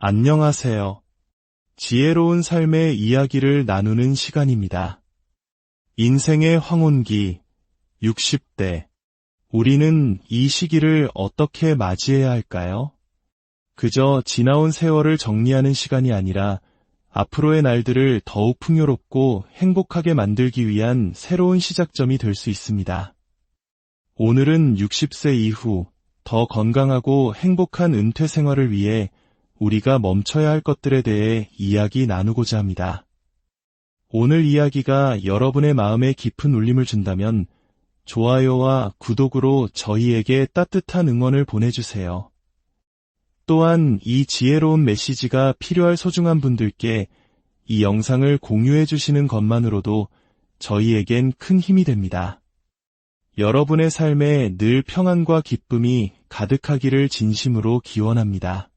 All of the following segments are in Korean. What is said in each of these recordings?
안녕하세요. 지혜로운 삶의 이야기를 나누는 시간입니다. 인생의 황혼기, 60대. 우리는 이 시기를 어떻게 맞이해야 할까요? 그저 지나온 세월을 정리하는 시간이 아니라 앞으로의 날들을 더욱 풍요롭고 행복하게 만들기 위한 새로운 시작점이 될 수 있습니다. 오늘은 60세 이후 더 건강하고 행복한 은퇴 생활을 위해 우리가 멈춰야 할 것들에 대해 이야기 나누고자 합니다. 오늘 이야기가 여러분의 마음에 깊은 울림을 준다면 좋아요와 구독으로 저희에게 따뜻한 응원을 보내주세요. 또한 이 지혜로운 메시지가 필요할 소중한 분들께 이 영상을 공유해 주시는 것만으로도 저희에겐 큰 힘이 됩니다. 여러분의 삶에 늘 평안과 기쁨이 가득하기를 진심으로 기원합니다.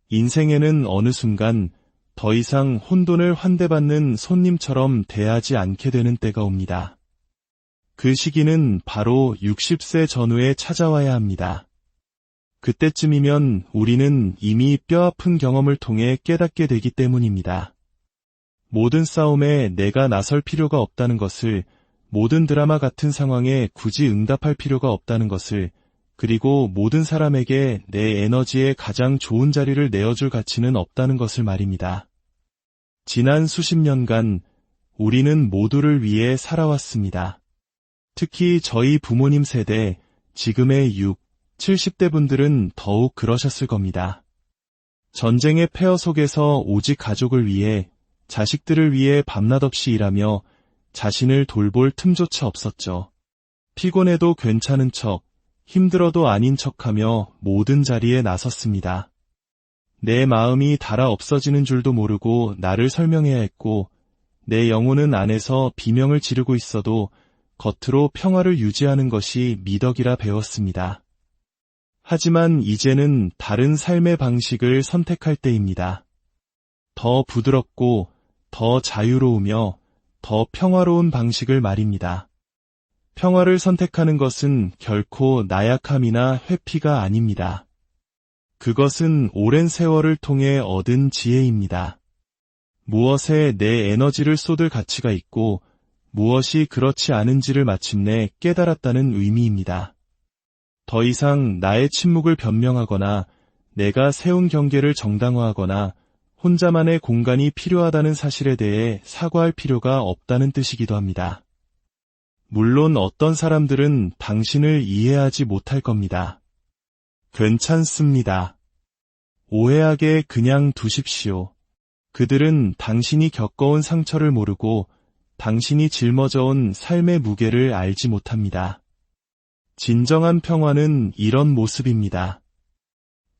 인생에는 어느 순간 더 이상 혼돈을 환대받는 손님처럼 대하지 않게 되는 때가 옵니다. 그 시기는 바로 60세 전후에 찾아와야 합니다. 그때쯤이면 우리는 이미 뼈아픈 경험을 통해 깨닫게 되기 때문입니다. 모든 싸움에 내가 나설 필요가 없다는 것을, 모든 드라마 같은 상황에 굳이 응답할 필요가 없다는 것을, 그리고 모든 사람에게 내 에너지의 가장 좋은 자리를 내어줄 가치는 없다는 것을 말입니다. 지난 수십 년간 우리는 모두를 위해 살아왔습니다. 특히 저희 부모님 세대, 지금의 70대 분들은 더욱 그러셨을 겁니다. 전쟁의 폐허 속에서 오직 가족을 위해, 자식들을 위해 밤낮 없이 일하며 자신을 돌볼 틈조차 없었죠. 피곤해도 괜찮은 척, 힘들어도 아닌 척하며 모든 자리에 나섰습니다. 내 마음이 닳아 없어지는 줄도 모르고 나를 설명해야 했고, 내 영혼은 안에서 비명을 지르고 있어도 겉으로 평화를 유지하는 것이 미덕이라 배웠습니다. 하지만 이제는 다른 삶의 방식을 선택할 때입니다. 더 부드럽고 더 자유로우며 더 평화로운 방식을 말입니다. 평화를 선택하는 것은 결코 나약함이나 회피가 아닙니다. 그것은 오랜 세월을 통해 얻은 지혜입니다. 무엇에 내 에너지를 쏟을 가치가 있고 무엇이 그렇지 않은지를 마침내 깨달았다는 의미입니다. 더 이상 나의 침묵을 변명하거나 내가 세운 경계를 정당화하거나 혼자만의 공간이 필요하다는 사실에 대해 사과할 필요가 없다는 뜻이기도 합니다. 물론 어떤 사람들은 당신을 이해하지 못할 겁니다. 괜찮습니다. 오해하게 그냥 두십시오. 그들은 당신이 겪어온 상처를 모르고 당신이 짊어져온 삶의 무게를 알지 못합니다. 진정한 평화는 이런 모습입니다.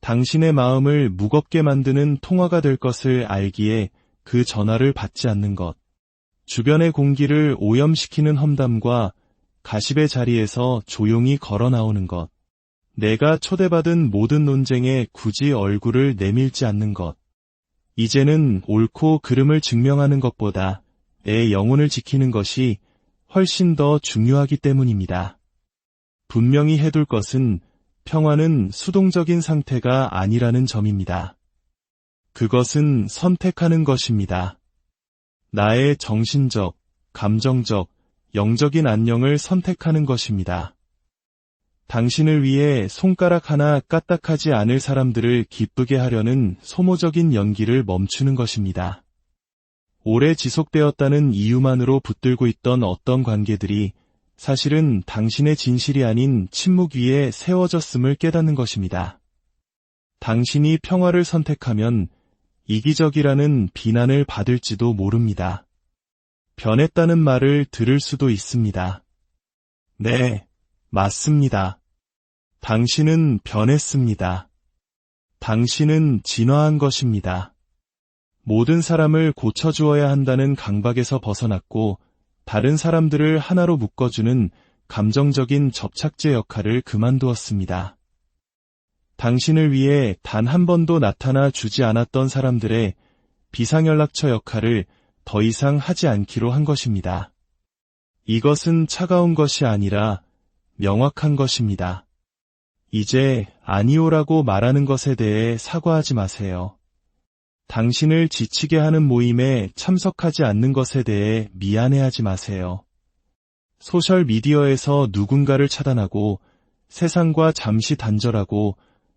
당신의 마음을 무겁게 만드는 통화가 될 것을 알기에 그 전화를 받지 않는 것. 주변의 공기를 오염시키는 험담과 가십의 자리에서 조용히 걸어 나오는 것. 내가 초대받은 모든 논쟁에 굳이 얼굴을 내밀지 않는 것. 이제는 옳고 그름을 증명하는 것보다 내 영혼을 지키는 것이 훨씬 더 중요하기 때문입니다. 분명히 해둘 것은 평화는 수동적인 상태가 아니라는 점입니다. 그것은 선택하는 것입니다. 나의 정신적, 감정적, 영적인 안녕을 선택하는 것입니다. 당신을 위해 손가락 하나 까딱하지 않을 사람들을 기쁘게 하려는 소모적인 연기를 멈추는 것입니다. 오래 지속되었다는 이유만으로 붙들고 있던 어떤 관계들이 사실은 당신의 진실이 아닌 침묵 위에 세워졌음을 깨닫는 것입니다. 당신이 평화를 선택하면 이기적이라는 비난을 받을지도 모릅니다. 변했다는 말을 들을 수도 있습니다. 네, 맞습니다. 당신은 변했습니다. 당신은 진화한 것입니다. 모든 사람을 고쳐주어야 한다는 강박에서 벗어났고 다른 사람들을 하나로 묶어주는 감정적인 접착제 역할을 그만두었습니다. 당신을 위해 단 한 번도 나타나 주지 않았던 사람들의 비상연락처 역할을 더 이상 하지 않기로 한 것입니다. 이것은 차가운 것이 아니라 명확한 것입니다. 이제 아니오라고 말하는 것에 대해 사과하지 마세요. 당신을 지치게 하는 모임에 참석하지 않는 것에 대해 미안해하지 마세요. 소셜미디어에서 누군가를 차단하고 세상과 잠시 단절하고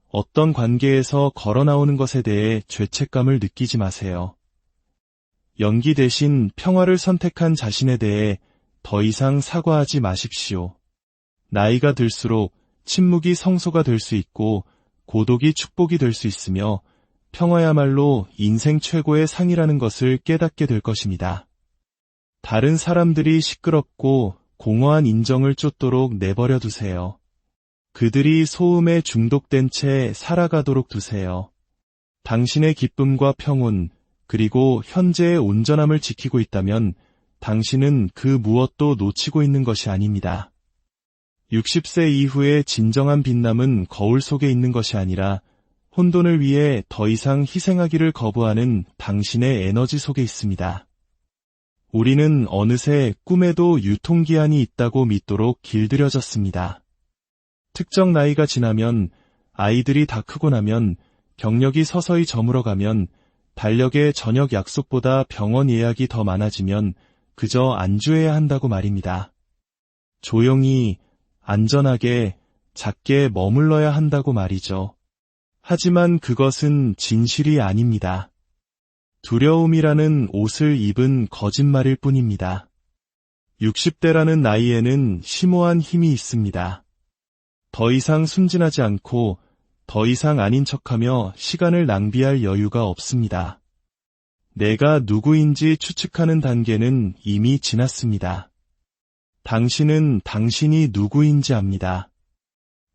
어떤 관계에서 걸어 나오는 것에 대해 죄책감을 느끼지 마세요. 연기 대신 평화를 선택한 자신에 대해 더 이상 사과하지 마십시오. 나이가 들수록 침묵이 성소가 될 수 있고 고독이 축복이 될 수 있으며 평화야말로 인생 최고의 상이라는 것을 깨닫게 될 것입니다. 다른 사람들이 시끄럽고 공허한 인정을 쫓도록 내버려 두세요. 그들이 소음에 중독된 채 살아가도록 두세요. 당신의 기쁨과 평온, 그리고 현재의 온전함을 지키고 있다면 당신은 그 무엇도 놓치고 있는 것이 아닙니다. 60세 이후의 진정한 빛남은 거울 속에 있는 것이 아니라 혼돈을 위해 더 이상 희생하기를 거부하는 당신의 에너지 속에 있습니다. 우리는 어느새 꿈에도 유통기한이 있다고 믿도록 길들여졌습니다. 특정 나이가 지나면, 아이들이 다 크고 나면, 경력이 서서히 저물어가면, 달력에 저녁 약속보다 병원 예약이 더 많아지면 그저 안주해야 한다고 말입니다. 조용히, 안전하게, 작게 머물러야 한다고 말이죠. 하지만 그것은 진실이 아닙니다. 두려움이라는 옷을 입은 거짓말일 뿐입니다. 60대라는 나이에는 심오한 힘이 있습니다. 더 이상 순진하지 않고 더 이상 아닌 척하며 시간을 낭비할 여유가 없습니다. 내가 누구인지 추측하는 단계는 이미 지났습니다. 당신은 당신이 누구인지 압니다.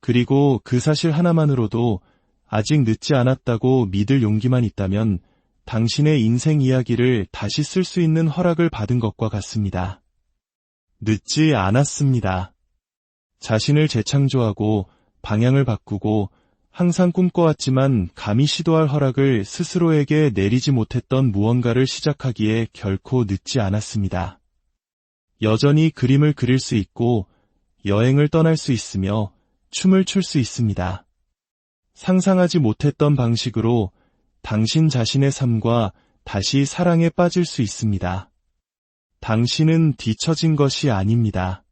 그리고 그 사실 하나만으로도 아직 늦지 않았다고 믿을 용기만 있다면 당신의 인생 이야기를 다시 쓸 수 있는 허락을 받은 것과 같습니다. 늦지 않았습니다. 자신을 재창조하고 방향을 바꾸고 항상 꿈꿔왔지만 감히 시도할 허락을 스스로에게 내리지 못했던 무언가를 시작하기에 결코 늦지 않았습니다. 여전히 그림을 그릴 수 있고 여행을 떠날 수 있으며 춤을 출 수 있습니다. 상상하지 못했던 방식으로 당신 자신의 삶과 다시 사랑에 빠질 수 있습니다. 당신은 뒤처진 것이 아닙니다.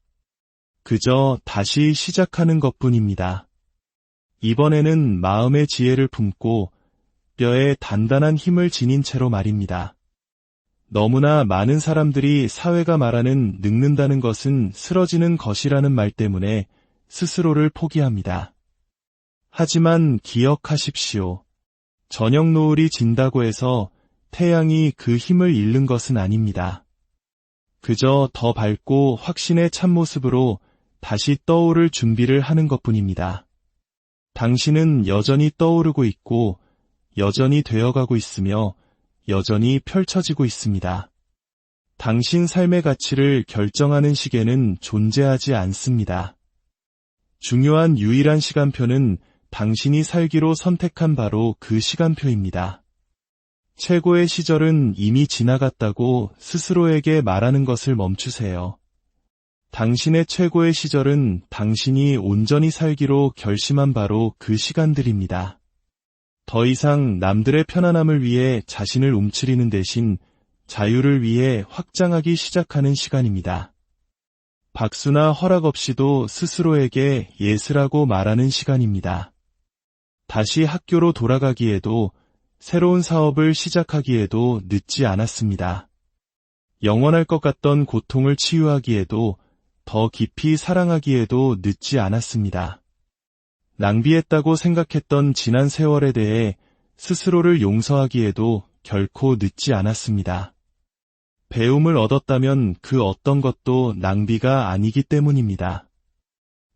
그저 다시 시작하는 것뿐입니다. 이번에는 마음의 지혜를 품고 뼈에 단단한 힘을 지닌 채로 말입니다. 너무나 많은 사람들이 사회가 말하는 늙는다는 것은 쓰러지는 것이라는 말 때문에 스스로를 포기합니다. 하지만 기억하십시오. 저녁 노을이 진다고 해서 태양이 그 힘을 잃는 것은 아닙니다. 그저 더 밝고 확신의 참모습으로 다시 떠오를 준비를 하는 것뿐입니다. 당신은 여전히 떠오르고 있고 여전히 되어가고 있으며 여전히 펼쳐지고 있습니다. 당신 삶의 가치를 결정하는 시계는 존재하지 않습니다. 중요한 유일한 시간표는 당신이 살기로 선택한 바로 그 시간표입니다. 최고의 시절은 이미 지나갔다고 스스로에게 말하는 것을 멈추세요. 당신의 최고의 시절은 당신이 온전히 살기로 결심한 바로 그 시간들입니다. 더 이상 남들의 편안함을 위해 자신을 움츠리는 대신 자유를 위해 확장하기 시작하는 시간입니다. 박수나 허락 없이도 스스로에게 예스라고 말하는 시간입니다. 다시 학교로 돌아가기에도 새로운 사업을 시작하기에도 늦지 않았습니다. 영원할 것 같던 고통을 치유하기에도 더 깊이 사랑하기에도 늦지 않았습니다. 낭비했다고 생각했던 지난 세월에 대해 스스로를 용서하기에도 결코 늦지 않았습니다. 배움을 얻었다면 그 어떤 것도 낭비가 아니기 때문입니다.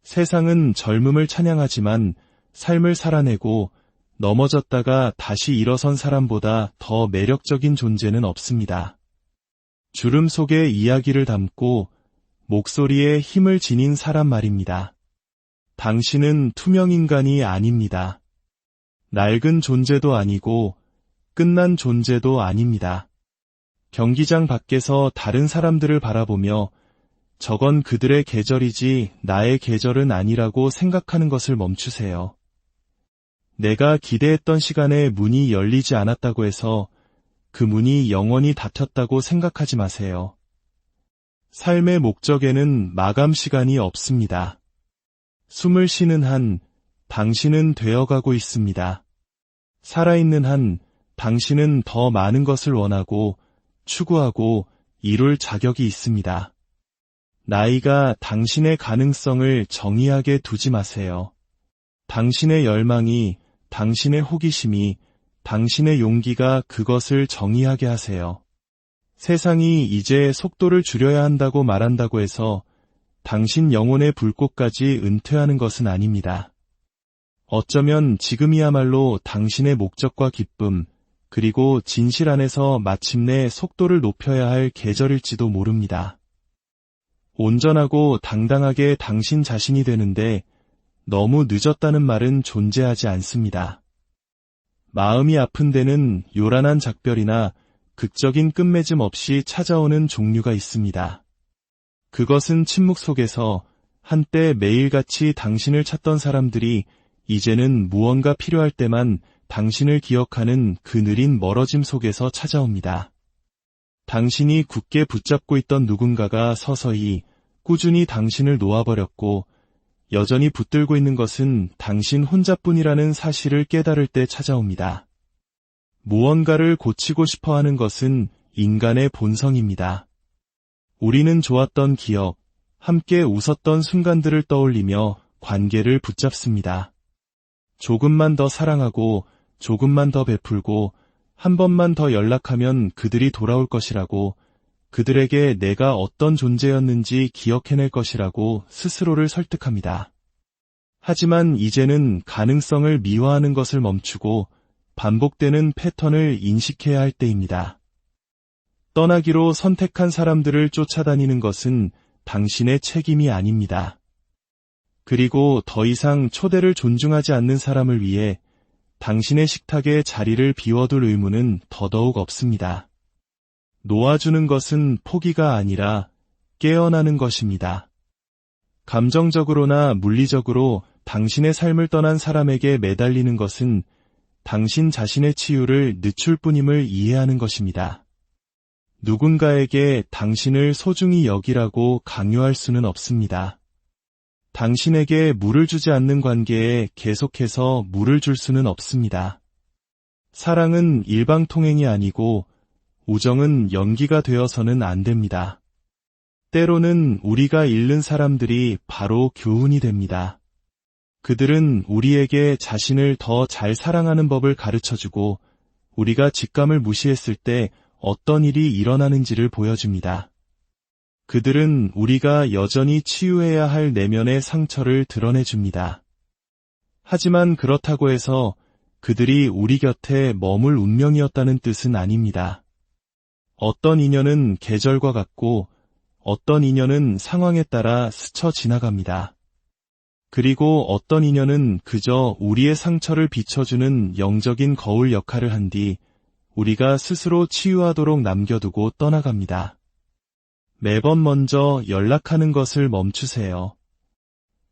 세상은 젊음을 찬양하지만 삶을 살아내고 넘어졌다가 다시 일어선 사람보다 더 매력적인 존재는 없습니다. 주름 속에 이야기를 담고 목소리에 힘을 지닌 사람 말입니다. 당신은 투명 인간이 아닙니다. 낡은 존재도 아니고 끝난 존재도 아닙니다. 경기장 밖에서 다른 사람들을 바라보며 저건 그들의 계절이지 나의 계절은 아니라고 생각하는 것을 멈추세요. 내가 기대했던 시간에 문이 열리지 않았다고 해서 그 문이 영원히 닫혔다고 생각하지 마세요. 삶의 목적에는 마감 시간이 없습니다. 숨을 쉬는 한 당신은 되어가고 있습니다. 살아있는 한 당신은 더 많은 것을 원하고 추구하고 이룰 자격이 있습니다. 나이가 당신의 가능성을 정의하게 두지 마세요. 당신의 열망이, 당신의 호기심이, 당신의 용기가 그것을 정의하게 하세요. 세상이 이제 속도를 줄여야 한다고 말한다고 해서 당신 영혼의 불꽃까지 은퇴하는 것은 아닙니다. 어쩌면 지금이야말로 당신의 목적과 기쁨, 그리고 진실 안에서 마침내 속도를 높여야 할 계절일지도 모릅니다. 온전하고 당당하게 당신 자신이 되는데 너무 늦었다는 말은 존재하지 않습니다. 마음이 아픈 데는 요란한 작별이나 극적인 끝맺음 없이 찾아오는 종류가 있습니다. 그것은 침묵 속에서 한때 매일같이 당신을 찾던 사람들이 이제는 무언가 필요할 때만 당신을 기억하는 그 느린 멀어짐 속에서 찾아옵니다. 당신이 굳게 붙잡고 있던 누군가가 서서히 꾸준히 당신을 놓아버렸고 여전히 붙들고 있는 것은 당신 혼자뿐이라는 사실을 깨달을 때 찾아옵니다. 무언가를 고치고 싶어하는 것은 인간의 본성입니다. 우리는 좋았던 기억, 함께 웃었던 순간들을 떠올리며 관계를 붙잡습니다. 조금만 더 사랑하고 조금만 더 베풀고 한 번만 더 연락하면 그들이 돌아올 것이라고, 그들에게 내가 어떤 존재였는지 기억해낼 것이라고 스스로를 설득합니다. 하지만 이제는 가능성을 미화하는 것을 멈추고 반복되는 패턴을 인식해야 할 때입니다. 떠나기로 선택한 사람들을 쫓아다니는 것은 당신의 책임이 아닙니다. 그리고 더 이상 초대를 존중하지 않는 사람을 위해 당신의 식탁에 자리를 비워둘 의무는 더더욱 없습니다. 놓아주는 것은 포기가 아니라 깨어나는 것입니다. 감정적으로나 물리적으로 당신의 삶을 떠난 사람에게 매달리는 것은 당신 자신의 치유를 늦출 뿐임을 이해하는 것입니다. 누군가에게 당신을 소중히 여기라고 강요할 수는 없습니다. 당신에게 물을 주지 않는 관계에 계속해서 물을 줄 수는 없습니다. 사랑은 일방통행이 아니고 우정은 연기가 되어서는 안 됩니다. 때로는 우리가 잃는 사람들이 바로 교훈이 됩니다. 그들은 우리에게 자신을 더 잘 사랑하는 법을 가르쳐주고 우리가 직감을 무시했을 때 어떤 일이 일어나는지를 보여줍니다. 그들은 우리가 여전히 치유해야 할 내면의 상처를 드러내줍니다. 하지만 그렇다고 해서 그들이 우리 곁에 머물 운명이었다는 뜻은 아닙니다. 어떤 인연은 계절과 같고 어떤 인연은 상황에 따라 스쳐 지나갑니다. 그리고 어떤 인연은 그저 우리의 상처를 비춰주는 영적인 거울 역할을 한 뒤 우리가 스스로 치유하도록 남겨두고 떠나갑니다. 매번 먼저 연락하는 것을 멈추세요.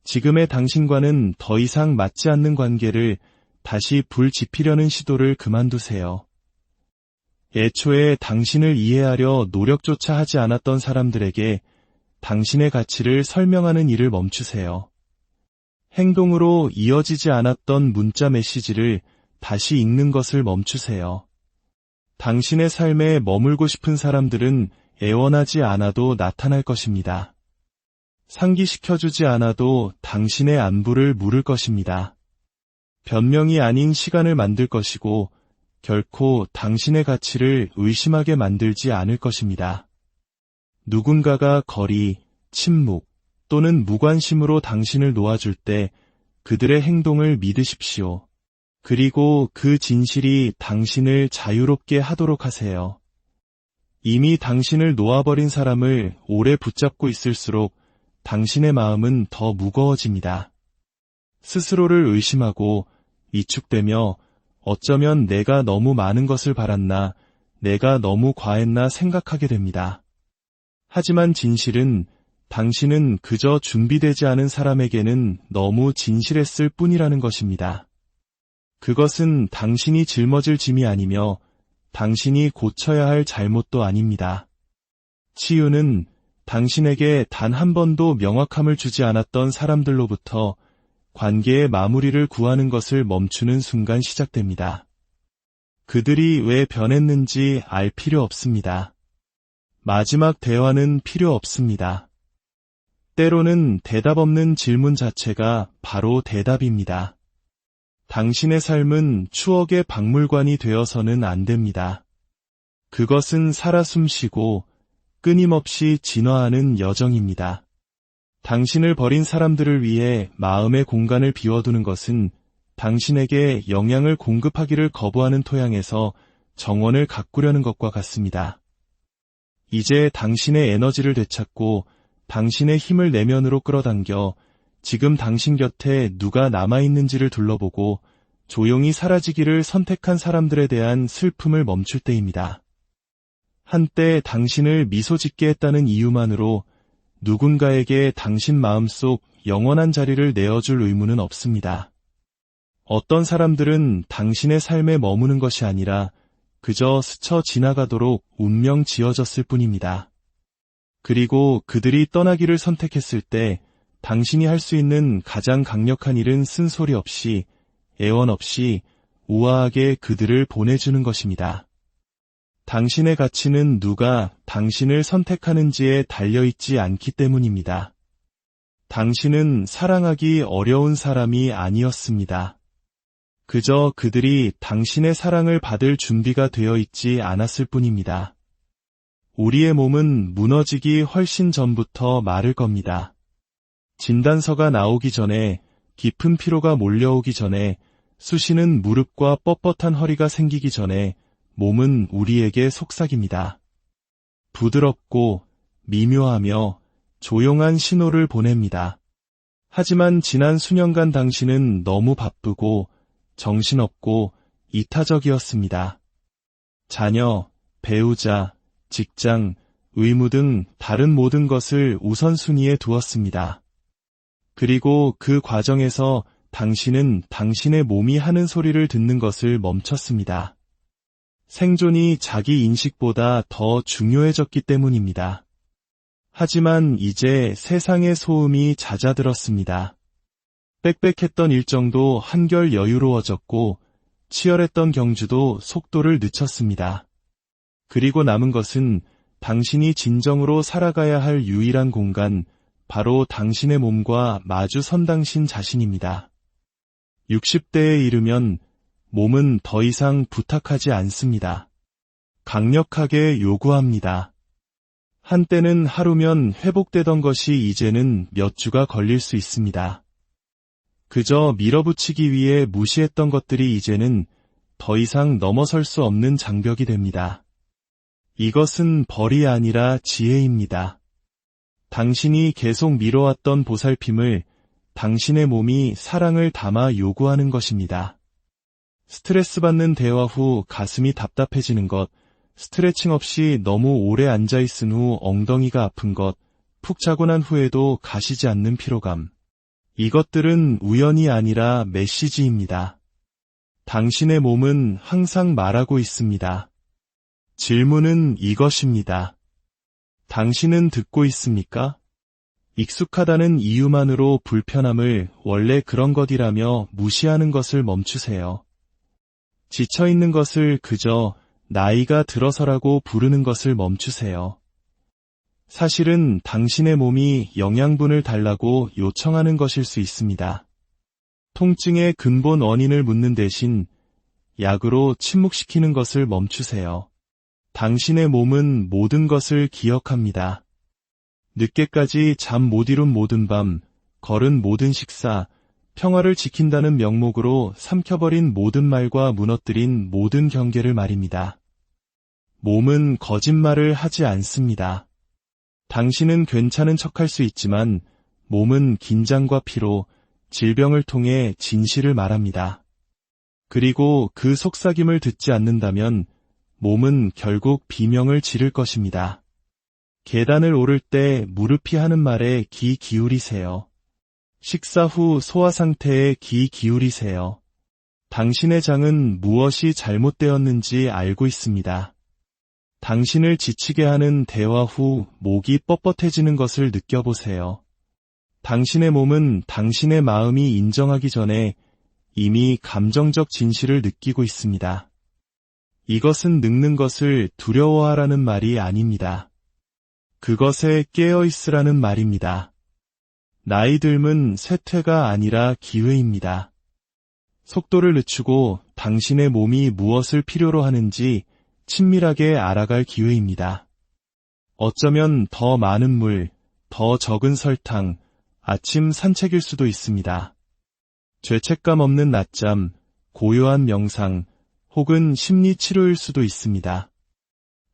지금의 당신과는 더 이상 맞지 않는 관계를 다시 불 지피려는 시도를 그만두세요. 애초에 당신을 이해하려 노력조차 하지 않았던 사람들에게 당신의 가치를 설명하는 일을 멈추세요. 행동으로 이어지지 않았던 문자 메시지를 다시 읽는 것을 멈추세요. 당신의 삶에 머물고 싶은 사람들은 애원하지 않아도 나타날 것입니다. 상기시켜주지 않아도 당신의 안부를 물을 것입니다. 변명이 아닌 시간을 만들 것이고 결코 당신의 가치를 의심하게 만들지 않을 것입니다. 누군가가 거리, 침묵 또는 무관심으로 당신을 놓아줄 때 그들의 행동을 믿으십시오. 그리고 그 진실이 당신을 자유롭게 하도록 하세요. 이미 당신을 놓아버린 사람을 오래 붙잡고 있을수록 당신의 마음은 더 무거워집니다. 스스로를 의심하고 위축되며 어쩌면 내가 너무 많은 것을 바랐나, 내가 너무 과했나 생각하게 됩니다. 하지만 진실은 당신은 그저 준비되지 않은 사람에게는 너무 진실했을 뿐이라는 것입니다. 그것은 당신이 짊어질 짐이 아니며 당신이 고쳐야 할 잘못도 아닙니다. 치유는 당신에게 단 한 번도 명확함을 주지 않았던 사람들로부터 관계의 마무리를 구하는 것을 멈추는 순간 시작됩니다. 그들이 왜 변했는지 알 필요 없습니다. 마지막 대화는 필요 없습니다. 때로는 대답 없는 질문 자체가 바로 대답입니다. 당신의 삶은 추억의 박물관이 되어서는 안 됩니다. 그것은 살아 숨쉬고 끊임없이 진화하는 여정입니다. 당신을 버린 사람들을 위해 마음의 공간을 비워두는 것은 당신에게 영향을 공급하기를 거부하는 토양에서 정원을 가꾸려는 것과 같습니다. 이제 당신의 에너지를 되찾고 당신의 힘을 내면으로 끌어당겨 지금 당신 곁에 누가 남아있는지를 둘러보고 조용히 사라지기를 선택한 사람들에 대한 슬픔을 멈출 때입니다. 한때 당신을 미소 짓게 했다는 이유만으로 누군가에게 당신 마음속 영원한 자리를 내어줄 의무는 없습니다. 어떤 사람들은 당신의 삶에 머무는 것이 아니라 그저 스쳐 지나가도록 운명 지어졌을 뿐입니다. 그리고 그들이 떠나기를 선택했을 때 당신이 할 수 있는 가장 강력한 일은 쓴소리 없이, 애원 없이 우아하게 그들을 보내주는 것입니다. 당신의 가치는 누가 당신을 선택하는지에 달려있지 않기 때문입니다. 당신은 사랑하기 어려운 사람이 아니었습니다. 그저 그들이 당신의 사랑을 받을 준비가 되어 있지 않았을 뿐입니다. 우리의 몸은 무너지기 훨씬 전부터 마를 겁니다. 진단서가 나오기 전에, 깊은 피로가 몰려오기 전에, 쑤시는 무릎과 뻣뻣한 허리가 생기기 전에 몸은 우리에게 속삭입니다. 부드럽고 미묘하며 조용한 신호를 보냅니다. 하지만 지난 수년간 당신은 너무 바쁘고 정신없고 이타적이었습니다. 자녀, 배우자, 직장, 의무 등 다른 모든 것을 우선순위에 두었습니다. 그리고 그 과정에서 당신은 당신의 몸이 하는 소리를 듣는 것을 멈췄습니다. 생존이 자기 인식보다 더 중요해졌기 때문입니다. 하지만 이제 세상의 소음이 잦아들었습니다. 빽빽했던 일정도 한결 여유로워졌고 치열했던 경주도 속도를 늦췄습니다. 그리고 남은 것은 당신이 진정으로 살아가야 할 유일한 공간, 바로 당신의 몸과 마주 선 당신 자신입니다. 60대에 이르면 몸은 더 이상 부탁하지 않습니다. 강력하게 요구합니다. 한때는 하루면 회복되던 것이 이제는 몇 주가 걸릴 수 있습니다. 그저 밀어붙이기 위해 무시했던 것들이 이제는 더 이상 넘어설 수 없는 장벽이 됩니다. 이것은 벌이 아니라 지혜입니다. 당신이 계속 미뤄왔던 보살핌을 당신의 몸이 사랑을 담아 요구하는 것입니다. 스트레스 받는 대화 후 가슴이 답답해지는 것, 스트레칭 없이 너무 오래 앉아있은 후 엉덩이가 아픈 것, 푹 자고 난 후에도 가시지 않는 피로감. 이것들은 우연이 아니라 메시지입니다. 당신의 몸은 항상 말하고 있습니다. 질문은 이것입니다. 당신은 듣고 있습니까? 익숙하다는 이유만으로 불편함을 원래 그런 것이라며 무시하는 것을 멈추세요. 지쳐있는 것을 그저 나이가 들어서라고 부르는 것을 멈추세요. 사실은 당신의 몸이 영양분을 달라고 요청하는 것일 수 있습니다. 통증의 근본 원인을 묻는 대신 약으로 침묵시키는 것을 멈추세요. 당신의 몸은 모든 것을 기억합니다. 늦게까지 잠 못 이룬 모든 밤, 걸은 모든 식사, 평화를 지킨다는 명목으로 삼켜버린 모든 말과 무너뜨린 모든 경계를 말입니다. 몸은 거짓말을 하지 않습니다. 당신은 괜찮은 척할 수 있지만 몸은 긴장과 피로, 질병을 통해 진실을 말합니다. 그리고 그 속삭임을 듣지 않는다면 몸은 결국 비명을 지를 것입니다. 계단을 오를 때 무릎이 하는 말에 귀 기울이세요. 식사 후 소화 상태에 귀 기울이세요. 당신의 장은 무엇이 잘못되었는지 알고 있습니다. 당신을 지치게 하는 대화 후 목이 뻣뻣해지는 것을 느껴보세요. 당신의 몸은 당신의 마음이 인정하기 전에 이미 감정적 진실을 느끼고 있습니다. 이것은 늙는 것을 두려워하라는 말이 아닙니다. 그것에 깨어있으라는 말입니다. 나이 듦은 쇠퇴가 아니라 기회입니다. 속도를 늦추고 당신의 몸이 무엇을 필요로 하는지 친밀하게 알아갈 기회입니다. 어쩌면 더 많은 물, 더 적은 설탕, 아침 산책일 수도 있습니다. 죄책감 없는 낮잠, 고요한 명상, 혹은 심리치료일 수도 있습니다.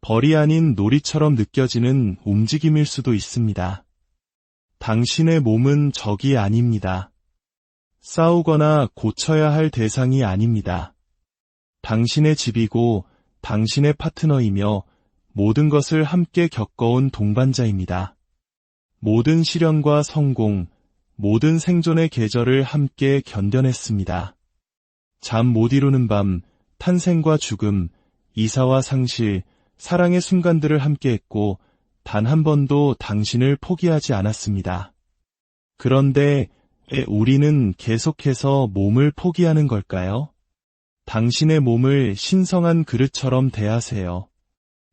벌이 아닌 놀이처럼 느껴지는 움직임일 수도 있습니다. 당신의 몸은 적이 아닙니다. 싸우거나 고쳐야 할 대상이 아닙니다. 당신의 집이고 당신의 파트너이며 모든 것을 함께 겪어온 동반자입니다. 모든 시련과 성공, 모든 생존의 계절을 함께 견뎌냈습니다. 잠 못 이루는 밤, 탄생과 죽음, 이사와 상실, 사랑의 순간들을 함께했고 단 한 번도 당신을 포기하지 않았습니다. 그런데 우리는 계속해서 몸을 포기하는 걸까요? 당신의 몸을 신성한 그릇처럼 대하세요.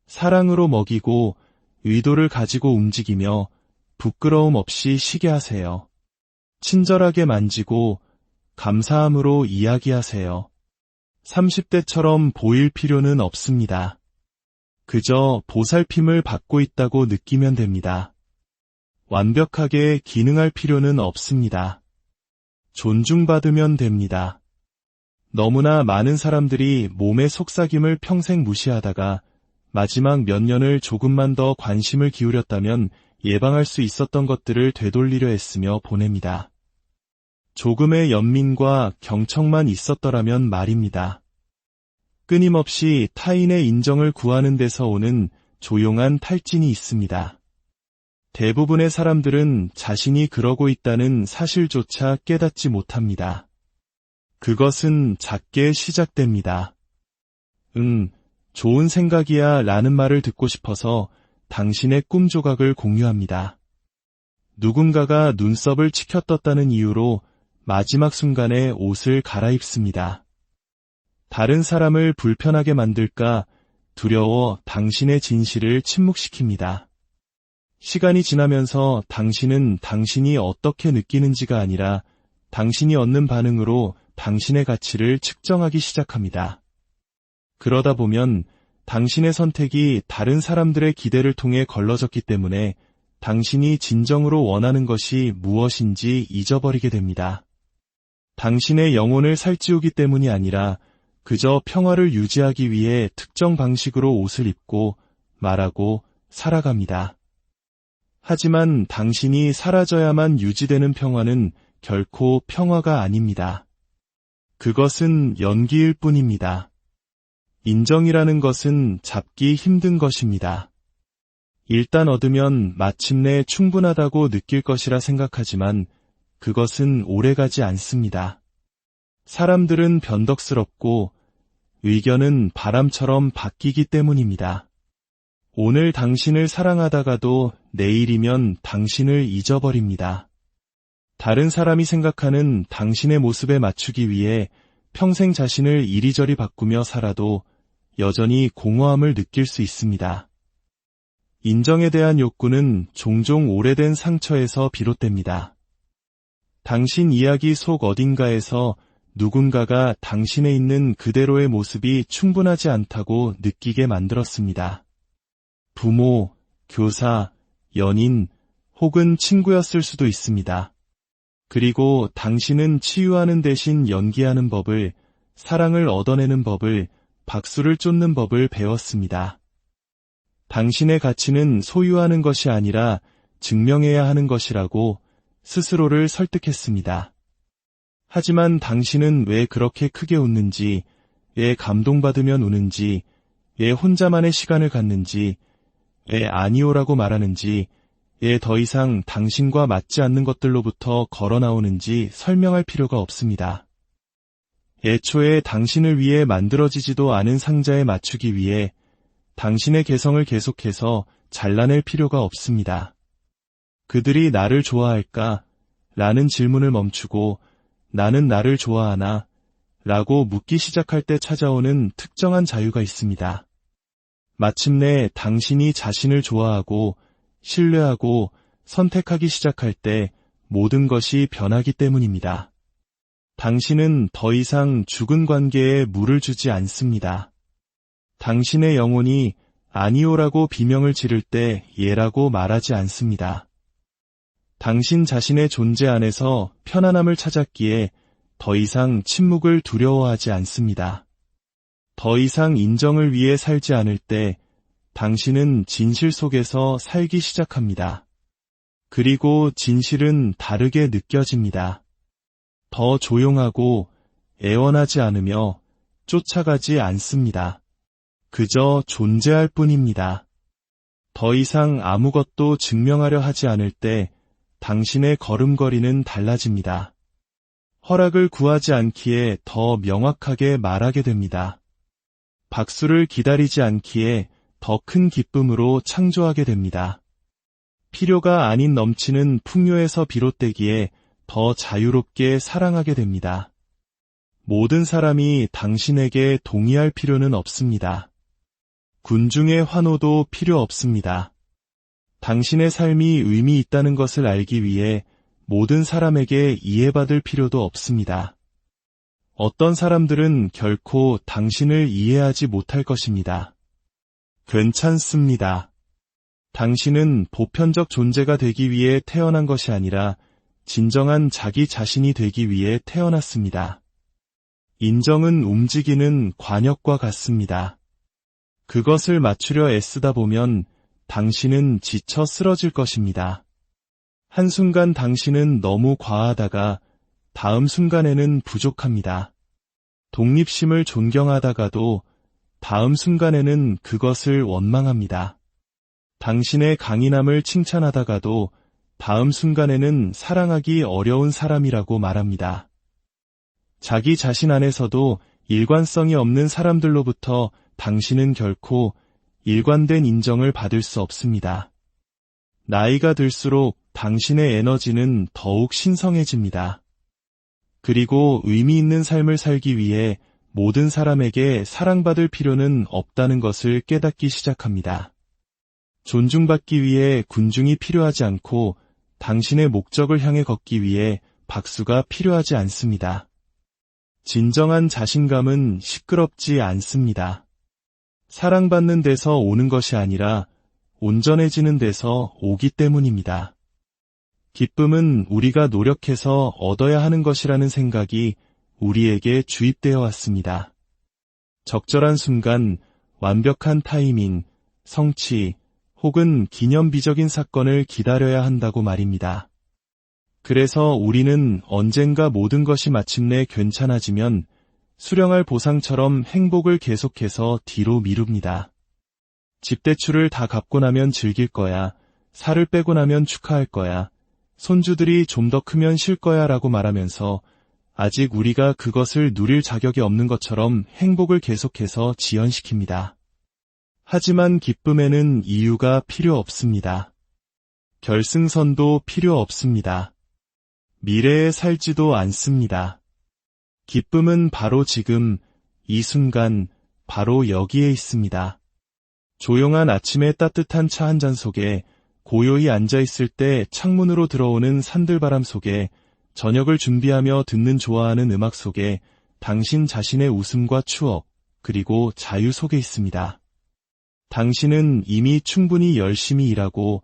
사랑으로 먹이고 의도를 가지고 움직이며 부끄러움 없이 쉬게 하세요. 친절하게 만지고 감사함으로 이야기하세요. 30대처럼 보일 필요는 없습니다. 그저 보살핌을 받고 있다고 느끼면 됩니다. 완벽하게 기능할 필요는 없습니다. 존중받으면 됩니다. 너무나 많은 사람들이 몸의 속삭임을 평생 무시하다가 마지막 몇 년을 조금만 더 관심을 기울였다면 예방할 수 있었던 것들을 되돌리려 애쓰며 보냅니다. 조금의 연민과 경청만 있었더라면 말입니다. 끊임없이 타인의 인정을 구하는 데서 오는 조용한 탈진이 있습니다. 대부분의 사람들은 자신이 그러고 있다는 사실조차 깨닫지 못합니다. 그것은 작게 시작됩니다. 좋은 생각이야 라는 말을 듣고 싶어서 당신의 꿈 조각을 공유합니다. 누군가가 눈썹을 치켜떴다는 이유로 마지막 순간에 옷을 갈아입습니다. 다른 사람을 불편하게 만들까 두려워 당신의 진실을 침묵시킵니다. 시간이 지나면서 당신은 당신이 어떻게 느끼는지가 아니라 당신이 얻는 반응으로 당신의 가치를 측정하기 시작합니다. 그러다 보면 당신의 선택이 다른 사람들의 기대를 통해 걸러졌기 때문에 당신이 진정으로 원하는 것이 무엇인지 잊어버리게 됩니다. 당신의 영혼을 살찌우기 때문이 아니라 그저 평화를 유지하기 위해 특정 방식으로 옷을 입고 말하고 살아갑니다. 하지만 당신이 사라져야만 유지되는 평화는 결코 평화가 아닙니다. 그것은 연기일 뿐입니다. 인정이라는 것은 잡기 힘든 것입니다. 일단 얻으면 마침내 충분하다고 느낄 것이라 생각하지만 그것은 오래가지 않습니다. 사람들은 변덕스럽고 의견은 바람처럼 바뀌기 때문입니다. 오늘 당신을 사랑하다가도 내일이면 당신을 잊어버립니다. 다른 사람이 생각하는 당신의 모습에 맞추기 위해 평생 자신을 이리저리 바꾸며 살아도 여전히 공허함을 느낄 수 있습니다. 인정에 대한 욕구는 종종 오래된 상처에서 비롯됩니다. 당신 이야기 속 어딘가에서 누군가가 당신에 있는 그대로의 모습이 충분하지 않다고 느끼게 만들었습니다. 부모, 교사, 연인, 혹은 친구였을 수도 있습니다. 그리고 당신은 치유하는 대신 연기하는 법을, 사랑을 얻어내는 법을, 박수를 쫓는 법을 배웠습니다. 당신의 가치는 소유하는 것이 아니라 증명해야 하는 것이라고 스스로를 설득했습니다. 하지만 당신은 왜 그렇게 크게 웃는지, 왜 감동받으면 우는지, 왜 혼자만의 시간을 갖는지, 왜 아니오라고 말하는지, 왜 더 이상 당신과 맞지 않는 것들로부터 걸어 나오는지 설명할 필요가 없습니다. 애초에 당신을 위해 만들어지지도 않은 상자에 맞추기 위해 당신의 개성을 계속해서 잘라낼 필요가 없습니다. 그들이 나를 좋아할까? 라는 질문을 멈추고 나는 나를 좋아하나? 라고 묻기 시작할 때 찾아오는 특정한 자유가 있습니다. 마침내 당신이 자신을 좋아하고 신뢰하고 선택하기 시작할 때 모든 것이 변하기 때문입니다. 당신은 더 이상 죽은 관계에 물을 주지 않습니다. 당신의 영혼이 아니오라고 비명을 지를 때 예라고 말하지 않습니다. 당신 자신의 존재 안에서 편안함을 찾았기에 더 이상 침묵을 두려워하지 않습니다. 더 이상 인정을 위해 살지 않을 때 당신은 진실 속에서 살기 시작합니다. 그리고 진실은 다르게 느껴집니다. 더 조용하고 애원하지 않으며 쫓아가지 않습니다. 그저 존재할 뿐입니다. 더 이상 아무것도 증명하려 하지 않을 때 당신의 걸음걸이는 달라집니다. 허락을 구하지 않기에 더 명확하게 말하게 됩니다. 박수를 기다리지 않기에 더 큰 기쁨으로 창조하게 됩니다. 필요가 아닌 넘치는 풍요에서 비롯되기에 더 자유롭게 사랑하게 됩니다. 모든 사람이 당신에게 동의할 필요는 없습니다. 군중의 환호도 필요 없습니다. 당신의 삶이 의미 있다는 것을 알기 위해 모든 사람에게 이해받을 필요도 없습니다. 어떤 사람들은 결코 당신을 이해하지 못할 것입니다. 괜찮습니다. 당신은 보편적 존재가 되기 위해 태어난 것이 아니라 진정한 자기 자신이 되기 위해 태어났습니다. 인정은 움직이는 관역과 같습니다. 그것을 맞추려 애쓰다 보면 당신은 지쳐 쓰러질 것입니다. 한순간 당신은 너무 과하다가 다음 순간에는 부족합니다. 독립심을 존경하다가도 다음 순간에는 그것을 원망합니다. 당신의 강인함을 칭찬하다가도 다음 순간에는 사랑하기 어려운 사람이라고 말합니다. 자기 자신 안에서도 일관성이 없는 사람들로부터 당신은 결코 일관된 인정을 받을 수 없습니다. 나이가 들수록 당신의 에너지는 더욱 신성해집니다. 그리고 의미 있는 삶을 살기 위해 모든 사람에게 사랑받을 필요는 없다는 것을 깨닫기 시작합니다. 존중받기 위해 군중이 필요하지 않고 당신의 목적을 향해 걷기 위해 박수가 필요하지 않습니다. 진정한 자신감은 시끄럽지 않습니다. 사랑받는 데서 오는 것이 아니라 온전해지는 데서 오기 때문입니다. 기쁨은 우리가 노력해서 얻어야 하는 것이라는 생각이 우리에게 주입되어 왔습니다. 적절한 순간, 완벽한 타이밍, 성취, 혹은 기념비적인 사건을 기다려야 한다고 말입니다. 그래서 우리는 언젠가 모든 것이 마침내 괜찮아지면 수령할 보상처럼 행복을 계속해서 뒤로 미룹니다. 집대출을 다 갚고 나면 즐길 거야, 살을 빼고 나면 축하할 거야, 손주들이 좀 더 크면 쉴 거야 라고 말하면서 아직 우리가 그것을 누릴 자격이 없는 것처럼 행복을 계속해서 지연시킵니다. 하지만 기쁨에는 이유가 필요 없습니다. 결승선도 필요 없습니다. 미래에 살지도 않습니다. 기쁨은 바로 지금, 이 순간, 바로 여기에 있습니다. 조용한 아침의 따뜻한 차 한 잔 속에 고요히 앉아있을 때 창문으로 들어오는 산들바람 속에 저녁을 준비하며 듣는 좋아하는 음악 속에 당신 자신의 웃음과 추억, 그리고 자유 속에 있습니다. 당신은 이미 충분히 열심히 일하고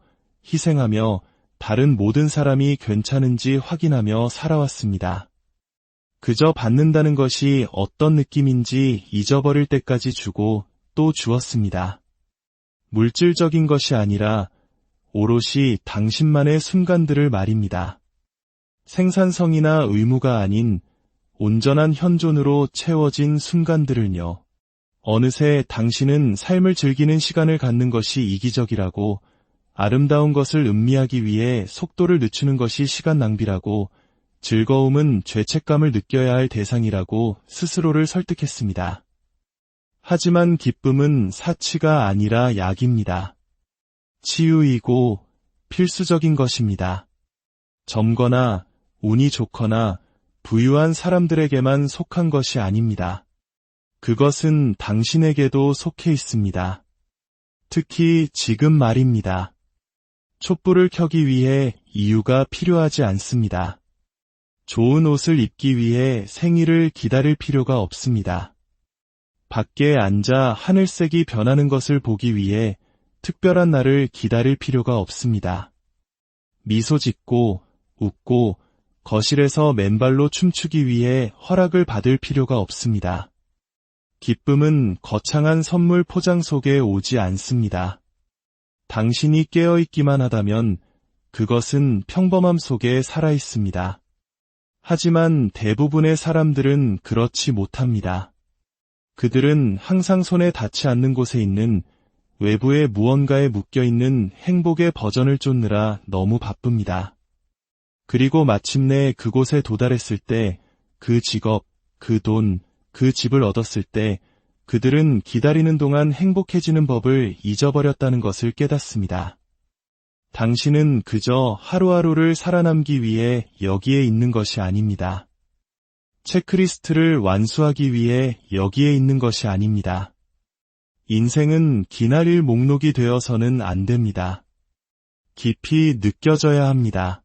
희생하며 다른 모든 사람이 괜찮은지 확인하며 살아왔습니다. 그저 받는다는 것이 어떤 느낌인지 잊어버릴 때까지 주고 또 주었습니다. 물질적인 것이 아니라 오롯이 당신만의 순간들을 말입니다. 생산성이나 의무가 아닌 온전한 현존으로 채워진 순간들을요. 어느새 당신은 삶을 즐기는 시간을 갖는 것이 이기적이라고, 아름다운 것을 음미하기 위해 속도를 늦추는 것이 시간 낭비라고 즐거움은 죄책감을 느껴야 할 대상이라고 스스로를 설득했습니다. 하지만 기쁨은 사치가 아니라 약입니다. 치유이고 필수적인 것입니다. 젊거나 운이 좋거나 부유한 사람들에게만 속한 것이 아닙니다. 그것은 당신에게도 속해 있습니다. 특히 지금 말입니다. 촛불을 켜기 위해 이유가 필요하지 않습니다. 좋은 옷을 입기 위해 생일을 기다릴 필요가 없습니다. 밖에 앉아 하늘색이 변하는 것을 보기 위해 특별한 날을 기다릴 필요가 없습니다. 미소 짓고 웃고 거실에서 맨발로 춤추기 위해 허락을 받을 필요가 없습니다. 기쁨은 거창한 선물 포장 속에 오지 않습니다. 당신이 깨어있기만 하다면 그것은 평범함 속에 살아 있습니다. 하지만 대부분의 사람들은 그렇지 못합니다. 그들은 항상 손에 닿지 않는 곳에 있는 외부의 무언가에 묶여있는 행복의 버전을 쫓느라 너무 바쁩니다. 그리고 마침내 그곳에 도달했을 때 그 직업, 그 돈, 그 집을 얻었을 때 그들은 기다리는 동안 행복해지는 법을 잊어버렸다는 것을 깨닫습니다. 당신은 그저 하루하루를 살아남기 위해 여기에 있는 것이 아닙니다. 체크리스트를 완수하기 위해 여기에 있는 것이 아닙니다. 인생은 기나릴 목록이 되어서는 안 됩니다. 깊이 느껴져야 합니다.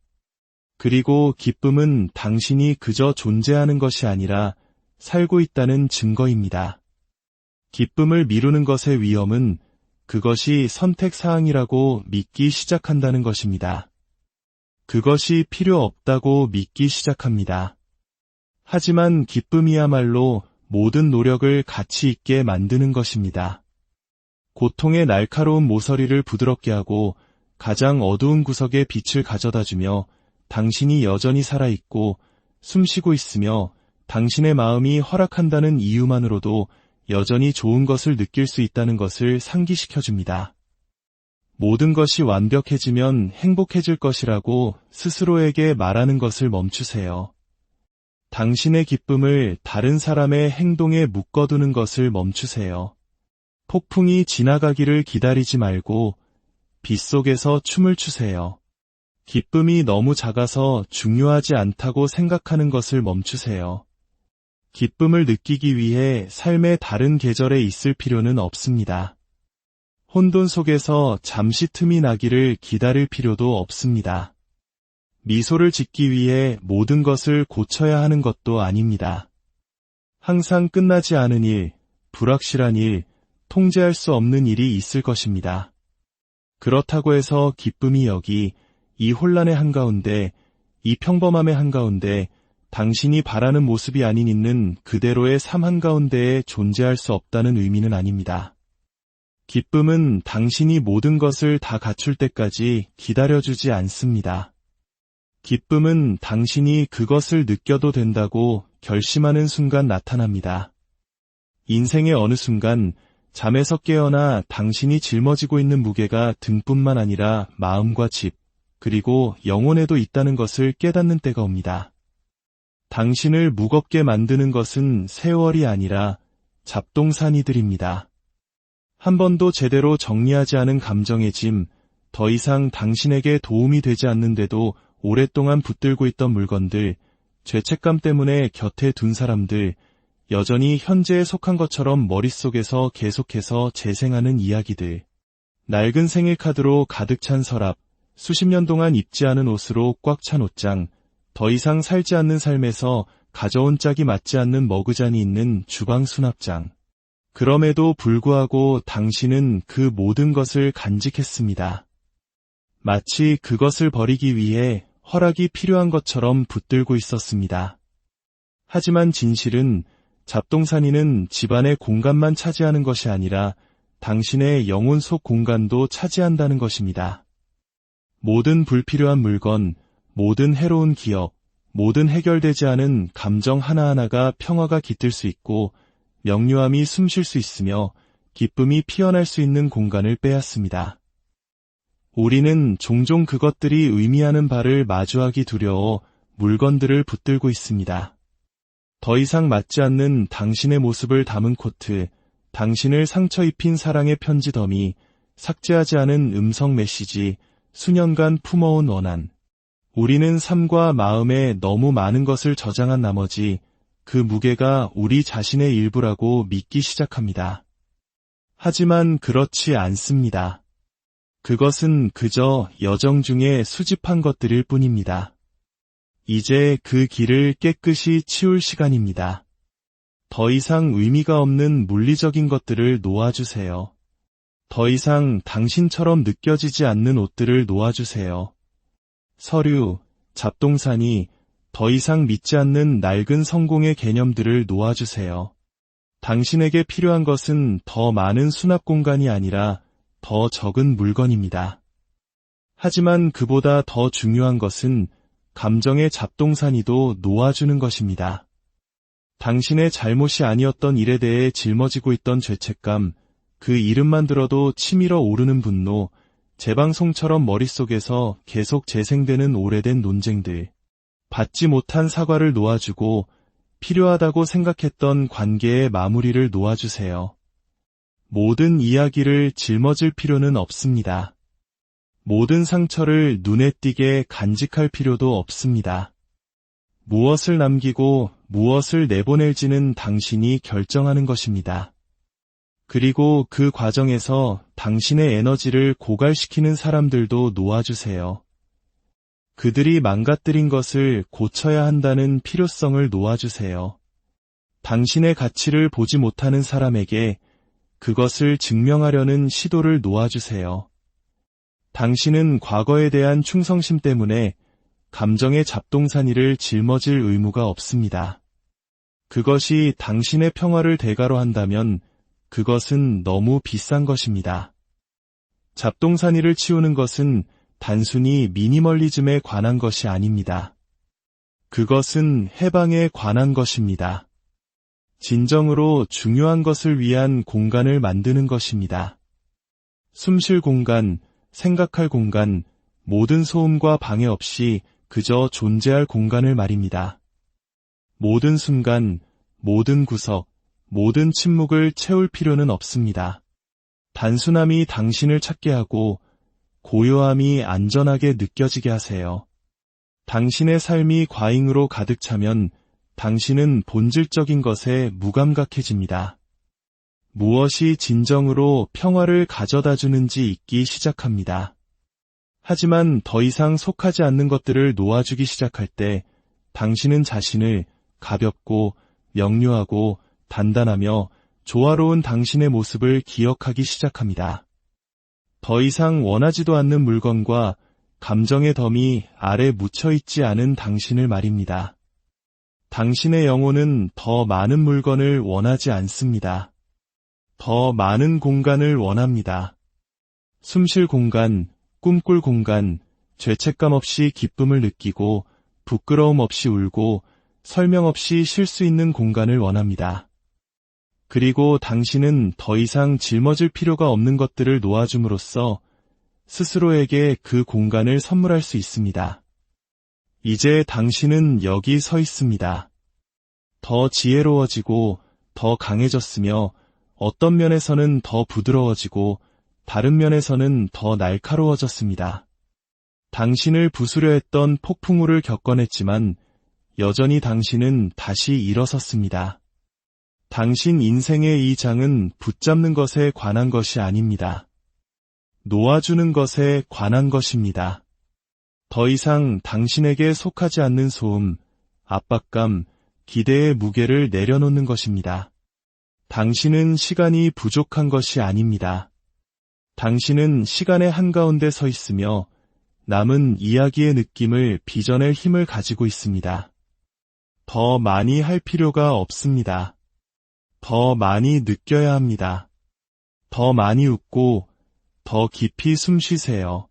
그리고 기쁨은 당신이 그저 존재하는 것이 아니라 살고 있다는 증거입니다. 기쁨을 미루는 것의 위험은 그것이 선택사항이라고 믿기 시작한다는 것입니다. 그것이 필요 없다고 믿기 시작합니다. 하지만 기쁨이야말로 모든 노력을 가치 있게 만드는 것입니다. 고통의 날카로운 모서리를 부드럽게 하고 가장 어두운 구석에 빛을 가져다주며 당신이 여전히 살아있고 숨쉬고 있으며 당신의 마음이 허락한다는 이유만으로도 여전히 좋은 것을 느낄 수 있다는 것을 상기시켜줍니다. 모든 것이 완벽해지면 행복해질 것이라고 스스로에게 말하는 것을 멈추세요. 당신의 기쁨을 다른 사람의 행동에 묶어두는 것을 멈추세요. 폭풍이 지나가기를 기다리지 말고 빗속에서 춤을 추세요. 기쁨이 너무 작아서 중요하지 않다고 생각하는 것을 멈추세요. 기쁨을 느끼기 위해 삶의 다른 계절에 있을 필요는 없습니다. 혼돈 속에서 잠시 틈이 나기를 기다릴 필요도 없습니다. 미소를 짓기 위해 모든 것을 고쳐야 하는 것도 아닙니다. 항상 끝나지 않은 일, 불확실한 일, 통제할 수 없는 일이 있을 것입니다. 그렇다고 해서 기쁨이 여기, 이 혼란의 한가운데, 이 평범함의 한가운데 당신이 바라는 모습이 아닌 있는 그대로의 삶 한가운데에 존재할 수 없다는 의미는 아닙니다. 기쁨은 당신이 모든 것을 다 갖출 때까지 기다려주지 않습니다. 기쁨은 당신이 그것을 느껴도 된다고 결심하는 순간 나타납니다. 인생의 어느 순간 잠에서 깨어나 당신이 짊어지고 있는 무게가 등뿐만 아니라 마음과 집, 그리고 영혼에도 있다는 것을 깨닫는 때가 옵니다. 당신을 무겁게 만드는 것은 세월이 아니라 잡동사니들입니다. 한 번도 제대로 정리하지 않은 감정의 짐, 더 이상 당신에게 도움이 되지 않는데도 오랫동안 붙들고 있던 물건들, 죄책감 때문에 곁에 둔 사람들, 여전히 현재에 속한 것처럼 머릿속에서 계속해서 재생하는 이야기들, 낡은 생일카드로 가득 찬 서랍, 수십 년 동안 입지 않은 옷으로 꽉 찬 옷장, 더 이상 살지 않는 삶에서 가져온 짝이 맞지 않는 머그잔이 있는 주방 수납장. 그럼에도 불구하고 당신은 그 모든 것을 간직했습니다. 마치 그것을 버리기 위해 허락이 필요한 것처럼 붙들고 있었습니다. 하지만 진실은 잡동사니는 집안의 공간만 차지하는 것이 아니라 당신의 영혼 속 공간도 차지한다는 것입니다. 모든 불필요한 물건, 모든 해로운 기억, 모든 해결되지 않은 감정 하나하나가 평화가 깃들 수 있고 명료함이 숨쉴 수 있으며 기쁨이 피어날 수 있는 공간을 빼앗습니다. 우리는 종종 그것들이 의미하는 바를 마주하기 두려워 물건들을 붙들고 있습니다. 더 이상 맞지 않는 당신의 모습을 담은 코트, 당신을 상처 입힌 사랑의 편지 더미, 삭제하지 않은 음성 메시지, 수년간 품어온 원한. 우리는 삶과 마음에 너무 많은 것을 저장한 나머지 그 무게가 우리 자신의 일부라고 믿기 시작합니다. 하지만 그렇지 않습니다. 그것은 그저 여정 중에 수집한 것들일 뿐입니다. 이제 그 길을 깨끗이 치울 시간입니다. 더 이상 의미가 없는 물리적인 것들을 놓아주세요. 더 이상 당신처럼 느껴지지 않는 옷들을 놓아주세요. 서류, 잡동사니, 더 이상 믿지 않는 낡은 성공의 개념들을 놓아주세요. 당신에게 필요한 것은 더 많은 수납 공간이 아니라 더 적은 물건입니다. 하지만 그보다 더 중요한 것은 감정의 잡동사니도 놓아주는 것입니다. 당신의 잘못이 아니었던 일에 대해 짊어지고 있던 죄책감, 그 이름만 들어도 치밀어 오르는 분노, 재방송처럼 머릿속에서 계속 재생되는 오래된 논쟁들, 받지 못한 사과를 놓아주고 필요하다고 생각했던 관계의 마무리를 놓아주세요. 모든 이야기를 짊어질 필요는 없습니다. 모든 상처를 눈에 띄게 간직할 필요도 없습니다. 무엇을 남기고 무엇을 내보낼지는 당신이 결정하는 것입니다. 그리고 그 과정에서 당신의 에너지를 고갈시키는 사람들도 놓아주세요. 그들이 망가뜨린 것을 고쳐야 한다는 필요성을 놓아주세요. 당신의 가치를 보지 못하는 사람에게 그것을 증명하려는 시도를 놓아주세요. 당신은 과거에 대한 충성심 때문에 감정의 잡동사니를 짊어질 의무가 없습니다. 그것이 당신의 평화를 대가로 한다면 그것은 너무 비싼 것입니다. 잡동사니를 치우는 것은 단순히 미니멀리즘에 관한 것이 아닙니다. 그것은 해방에 관한 것입니다. 진정으로 중요한 것을 위한 공간을 만드는 것입니다. 숨쉴 공간, 생각할 공간, 모든 소음과 방해 없이 그저 존재할 공간을 말입니다. 모든 순간, 모든 구석, 모든 침묵을 채울 필요는 없습니다. 단순함이 당신을 찾게 하고 고요함이 안전하게 느껴지게 하세요. 당신의 삶이 과잉으로 가득 차면 당신은 본질적인 것에 무감각해집니다. 무엇이 진정으로 평화를 가져다 주는지 잊기 시작합니다. 하지만 더 이상 속하지 않는 것들을 놓아주기 시작할 때 당신은 자신을 가볍고 명료하고 단단하며 조화로운 당신의 모습을 기억하기 시작합니다. 더 이상 원하지도 않는 물건과 감정의 덤이 아래 묻혀있지 않은 당신을 말입니다. 당신의 영혼은 더 많은 물건을 원하지 않습니다. 더 많은 공간을 원합니다. 숨쉴 공간, 꿈꿀 공간, 죄책감 없이 기쁨을 느끼고 부끄러움 없이 울고 설명 없이 쉴 수 있는 공간을 원합니다. 그리고 당신은 더 이상 짊어질 필요가 없는 것들을 놓아줌으로써 스스로에게 그 공간을 선물할 수 있습니다. 이제 당신은 여기 서 있습니다. 더 지혜로워지고 더 강해졌으며 어떤 면에서는 더 부드러워지고 다른 면에서는 더 날카로워졌습니다. 당신을 부수려 했던 폭풍우를 겪어냈지만 여전히 당신은 다시 일어섰습니다. 당신 인생의 이 장은 붙잡는 것에 관한 것이 아닙니다. 놓아주는 것에 관한 것입니다. 더 이상 당신에게 속하지 않는 소음, 압박감, 기대의 무게를 내려놓는 것입니다. 당신은 시간이 부족한 것이 아닙니다. 당신은 시간의 한가운데 서 있으며 남은 이야기의 느낌을 빚어낼 힘을 가지고 있습니다. 더 많이 할 필요가 없습니다. 더 많이 느껴야 합니다. 더 많이 웃고 더 깊이 숨 쉬세요.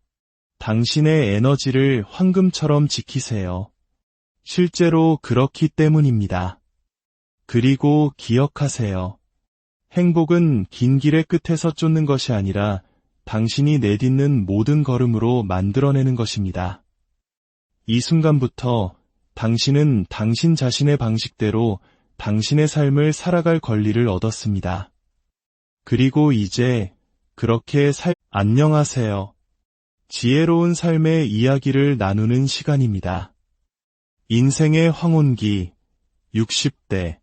당신의 에너지를 황금처럼 지키세요. 실제로 그렇기 때문입니다. 그리고 기억하세요. 행복은 긴 길의 끝에서 쫓는 것이 아니라 당신이 내딛는 모든 걸음으로 만들어내는 것입니다. 이 순간부터 당신은 당신 자신의 방식대로 당신의 삶을 살아갈 권리를 얻었습니다. 그리고 이제 그렇게 안녕하세요. 지혜로운 삶의 이야기를 나누는 시간입니다. 인생의 황혼기 60대.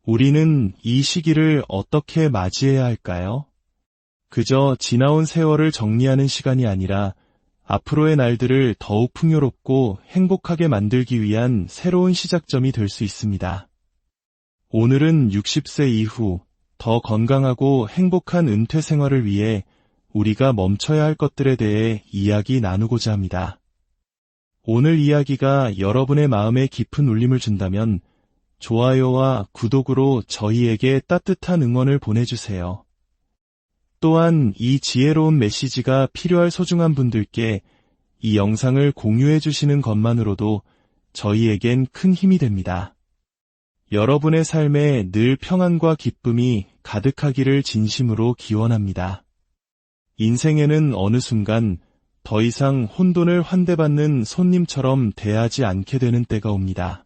우리는 이 시기를 어떻게 맞이해야 할까요? 그저 지나온 세월을 정리하는 시간이 아니라 앞으로의 날들을 더욱 풍요롭고 행복하게 만들기 위한 새로운 시작점이 될 수 있습니다. 오늘은 60세 이후 더 건강하고 행복한 은퇴 생활을 위해 우리가 멈춰야 할 것들에 대해 이야기 나누고자 합니다. 오늘 이야기가 여러분의 마음에 깊은 울림을 준다면 좋아요와 구독으로 저희에게 따뜻한 응원을 보내주세요. 또한 이 지혜로운 메시지가 필요할 소중한 분들께 이 영상을 공유해 주시는 것만으로도 저희에겐 큰 힘이 됩니다. 여러분의 삶에 늘 평안과 기쁨이 가득하기를 진심으로 기원합니다. 인생에는 어느 순간 더 이상 혼돈을 환대받는 손님처럼 대하지 않게 되는 때가 옵니다.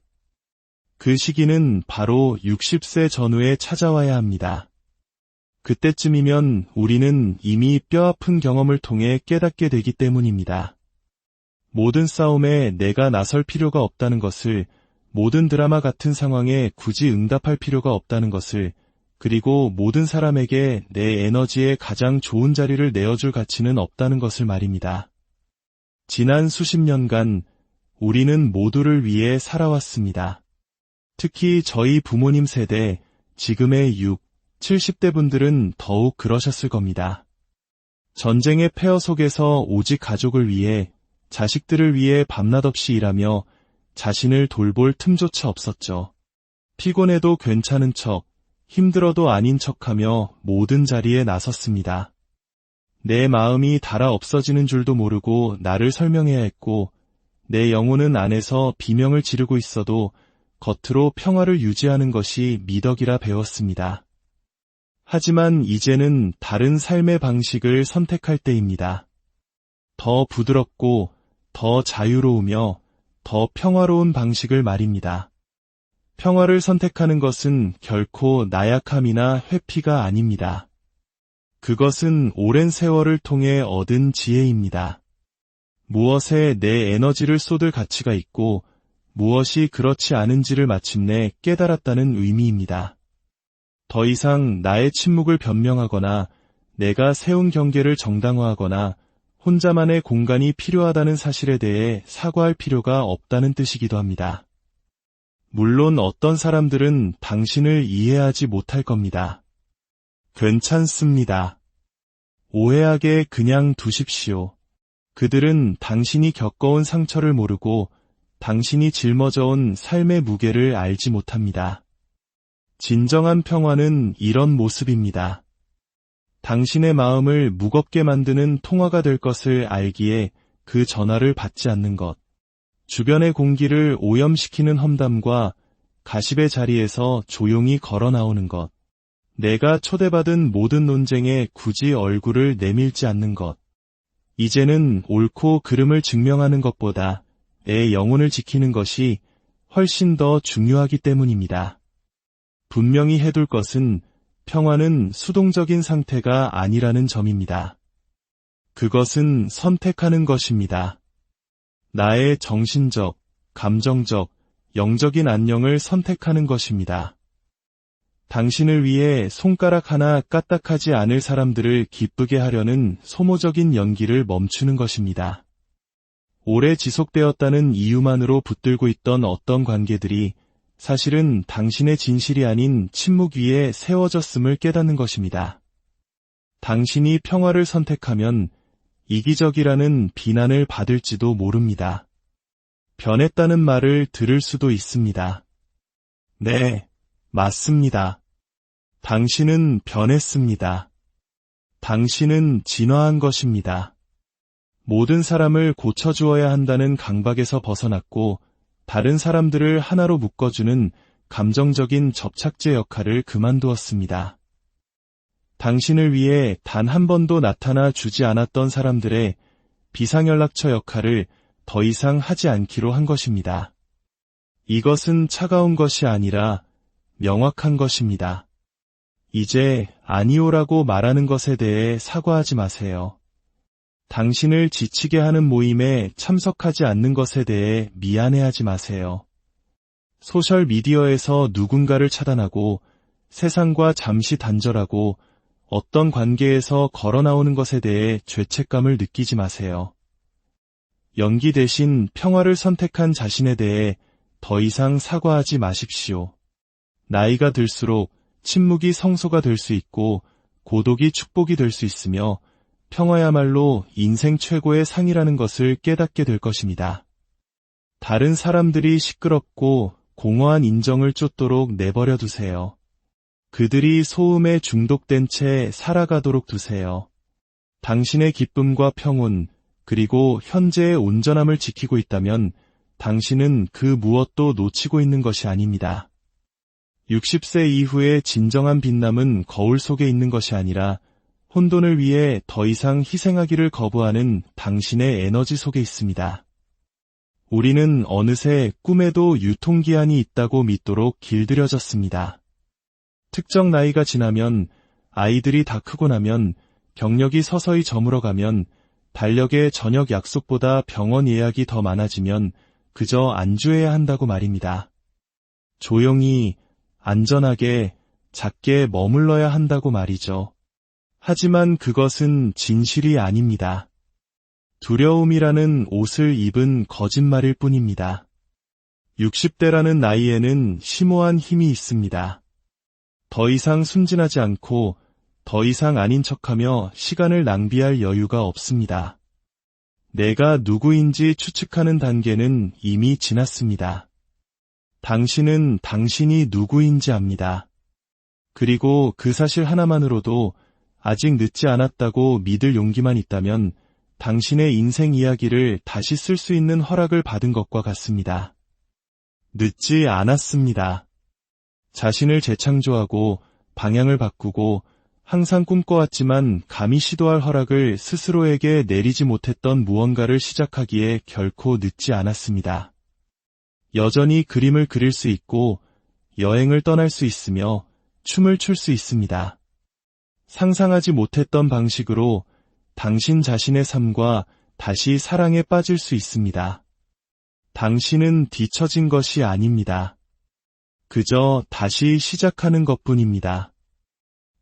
그 시기는 바로 60세 전후에 찾아와야 합니다. 그때쯤이면 우리는 이미 뼈아픈 경험을 통해 깨닫게 되기 때문입니다. 모든 싸움에 내가 나설 필요가 없다는 것을, 모든 드라마 같은 상황에 굳이 응답할 필요가 없다는 것을, 그리고 모든 사람에게 내 에너지에 가장 좋은 자리를 내어줄 가치는 없다는 것을 말입니다. 지난 수십 년간 우리는 모두를 위해 살아왔습니다. 특히 저희 부모님 세대, 지금의 70대 분들은 더욱 그러셨을 겁니다. 전쟁의 폐허 속에서 오직 가족을 위해, 자식들을 위해 밤낮 없이 일하며 자신을 돌볼 틈조차 없었죠. 피곤해도 괜찮은 척, 힘들어도 아닌 척하며 모든 자리에 나섰습니다. 내 마음이 닳아 없어지는 줄도 모르고 나를 설명해야 했고, 내 영혼은 안에서 비명을 지르고 있어도 겉으로 평화를 유지하는 것이 미덕이라 배웠습니다. 하지만 이제는 다른 삶의 방식을 선택할 때입니다. 더 부드럽고 더 자유로우며 더 평화로운 방식을 말입니다. 평화를 선택하는 것은 결코 나약함이나 회피가 아닙니다. 그것은 오랜 세월을 통해 얻은 지혜입니다. 무엇에 내 에너지를 쏟을 가치가 있고 무엇이 그렇지 않은지를 마침내 깨달았다는 의미입니다. 더 이상 나의 침묵을 변명하거나 내가 세운 경계를 정당화하거나 혼자만의 공간이 필요하다는 사실에 대해 사과할 필요가 없다는 뜻이기도 합니다. 물론 어떤 사람들은 당신을 이해하지 못할 겁니다. 괜찮습니다. 오해하게 그냥 두십시오. 그들은 당신이 겪어온 상처를 모르고 당신이 짊어져온 삶의 무게를 알지 못합니다. 진정한 평화는 이런 모습입니다. 당신의 마음을 무겁게 만드는 통화가 될 것을 알기에 그 전화를 받지 않는 것. 주변의 공기를 오염시키는 험담과 가십의 자리에서 조용히 걸어 나오는 것. 내가 초대받은 모든 논쟁에 굳이 얼굴을 내밀지 않는 것. 이제는 옳고 그름을 증명하는 것보다 내 영혼을 지키는 것이 훨씬 더 중요하기 때문입니다. 분명히 해둘 것은 평화는 수동적인 상태가 아니라는 점입니다. 그것은 선택하는 것입니다. 나의 정신적, 감정적, 영적인 안녕을 선택하는 것입니다. 당신을 위해 손가락 하나 까딱하지 않을 사람들을 기쁘게 하려는 소모적인 연기를 멈추는 것입니다. 오래 지속되었다는 이유만으로 붙들고 있던 어떤 관계들이 사실은 당신의 진실이 아닌 침묵 위에 세워졌음을 깨닫는 것입니다. 당신이 평화를 선택하면 이기적이라는 비난을 받을지도 모릅니다. 변했다는 말을 들을 수도 있습니다. 네, 맞습니다. 당신은 변했습니다. 당신은 진화한 것입니다. 모든 사람을 고쳐주어야 한다는 강박에서 벗어났고 다른 사람들을 하나로 묶어주는 감정적인 접착제 역할을 그만두었습니다. 당신을 위해 단 한 번도 나타나 주지 않았던 사람들의 비상연락처 역할을 더 이상 하지 않기로 한 것입니다. 이것은 차가운 것이 아니라 명확한 것입니다. 이제 아니오라고 말하는 것에 대해 사과하지 마세요. 당신을 지치게 하는 모임에 참석하지 않는 것에 대해 미안해하지 마세요. 소셜미디어에서 누군가를 차단하고 세상과 잠시 단절하고 어떤 관계에서 걸어나오는 것에 대해 죄책감을 느끼지 마세요. 연기 대신 평화를 선택한 자신에 대해 더 이상 사과하지 마십시오. 나이가 들수록 침묵이 성소가 될 수 있고 고독이 축복이 될 수 있으며 평화야말로 인생 최고의 상이라는 것을 깨닫게 될 것입니다. 다른 사람들이 시끄럽고 공허한 인정을 쫓도록 내버려 두세요. 그들이 소음에 중독된 채 살아가도록 두세요. 당신의 기쁨과 평온, 그리고 현재의 온전함을 지키고 있다면 당신은 그 무엇도 놓치고 있는 것이 아닙니다. 60세 이후의 진정한 빛남은 거울 속에 있는 것이 아니라 혼돈을 위해 더 이상 희생하기를 거부하는 당신의 에너지 속에 있습니다. 우리는 어느새 꿈에도 유통기한이 있다고 믿도록 길들여졌습니다. 특정 나이가 지나면, 아이들이 다 크고 나면, 경력이 서서히 저물어가면, 달력에 저녁 약속보다 병원 예약이 더 많아지면 그저 안주해야 한다고 말입니다. 조용히, 안전하게, 작게 머물러야 한다고 말이죠. 하지만 그것은 진실이 아닙니다. 두려움이라는 옷을 입은 거짓말일 뿐입니다. 60대라는 나이에는 심오한 힘이 있습니다. 더 이상 순진하지 않고 더 이상 아닌 척하며 시간을 낭비할 여유가 없습니다. 내가 누구인지 추측하는 단계는 이미 지났습니다. 당신은 당신이 누구인지 압니다. 그리고 그 사실 하나만으로도 아직 늦지 않았다고 믿을 용기만 있다면 당신의 인생 이야기를 다시 쓸 수 있는 허락을 받은 것과 같습니다. 늦지 않았습니다. 자신을 재창조하고 방향을 바꾸고 항상 꿈꿔왔지만 감히 시도할 허락을 스스로에게 내리지 못했던 무언가를 시작하기에 결코 늦지 않았습니다. 여전히 그림을 그릴 수 있고 여행을 떠날 수 있으며 춤을 출 수 있습니다. 상상하지 못했던 방식으로 당신 자신의 삶과 다시 사랑에 빠질 수 있습니다. 당신은 뒤처진 것이 아닙니다. 그저 다시 시작하는 것뿐입니다.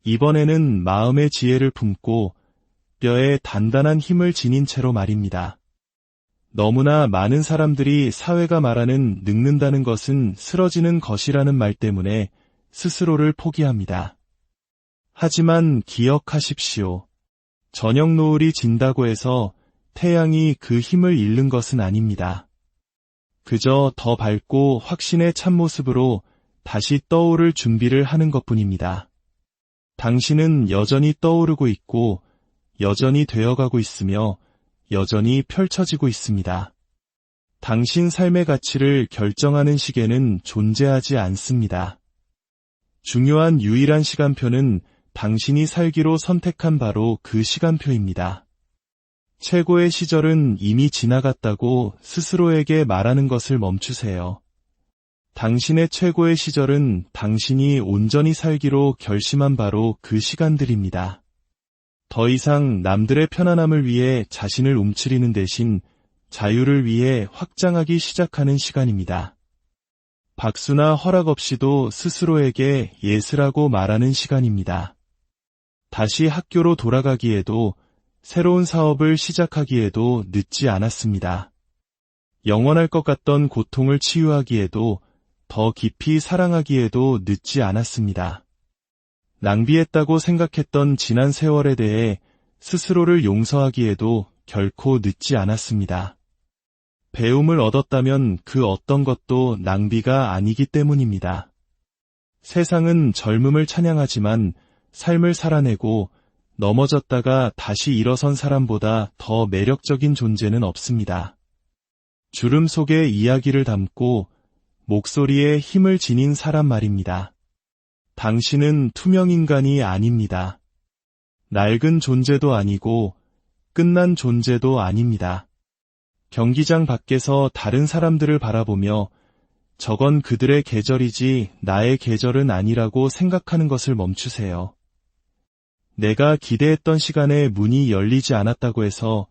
이번에는 마음의 지혜를 품고 뼈에 단단한 힘을 지닌 채로 말입니다. 너무나 많은 사람들이 사회가 말하는 늙는다는 것은 쓰러지는 것이라는 말 때문에 스스로를 포기합니다. 하지만 기억하십시오. 저녁 노을이 진다고 해서 태양이 그 힘을 잃는 것은 아닙니다. 그저 더 밝고 확신의 참모습으로 다시 떠오를 준비를 하는 것뿐입니다. 당신은 여전히 떠오르고 있고 여전히 되어가고 있으며 여전히 펼쳐지고 있습니다. 당신 삶의 가치를 결정하는 시계는 존재하지 않습니다. 중요한 유일한 시간표는 당신이 살기로 선택한 바로 그 시간표입니다. 최고의 시절은 이미 지나갔다고 스스로에게 말하는 것을 멈추세요. 당신의 최고의 시절은 당신이 온전히 살기로 결심한 바로 그 시간들입니다. 더 이상 남들의 편안함을 위해 자신을 움츠리는 대신 자유를 위해 확장하기 시작하는 시간입니다. 박수나 허락 없이도 스스로에게 예스라고 말하는 시간입니다. 다시 학교로 돌아가기에도 새로운 사업을 시작하기에도 늦지 않았습니다. 영원할 것 같던 고통을 치유하기에도 더 깊이 사랑하기에도 늦지 않았습니다. 낭비했다고 생각했던 지난 세월에 대해 스스로를 용서하기에도 결코 늦지 않았습니다. 배움을 얻었다면 그 어떤 것도 낭비가 아니기 때문입니다. 세상은 젊음을 찬양하지만 삶을 살아내고 넘어졌다가 다시 일어선 사람보다 더 매력적인 존재는 없습니다. 주름 속에 이야기를 담고 목소리에 힘을 지닌 사람 말입니다. 당신은 투명인간이 아닙니다. 낡은 존재도 아니고 끝난 존재도 아닙니다. 경기장 밖에서 다른 사람들을 바라보며 저건 그들의 계절이지 나의 계절은 아니라고 생각하는 것을 멈추세요. 내가 기대했던 시간에 문이 열리지 않았다고 해서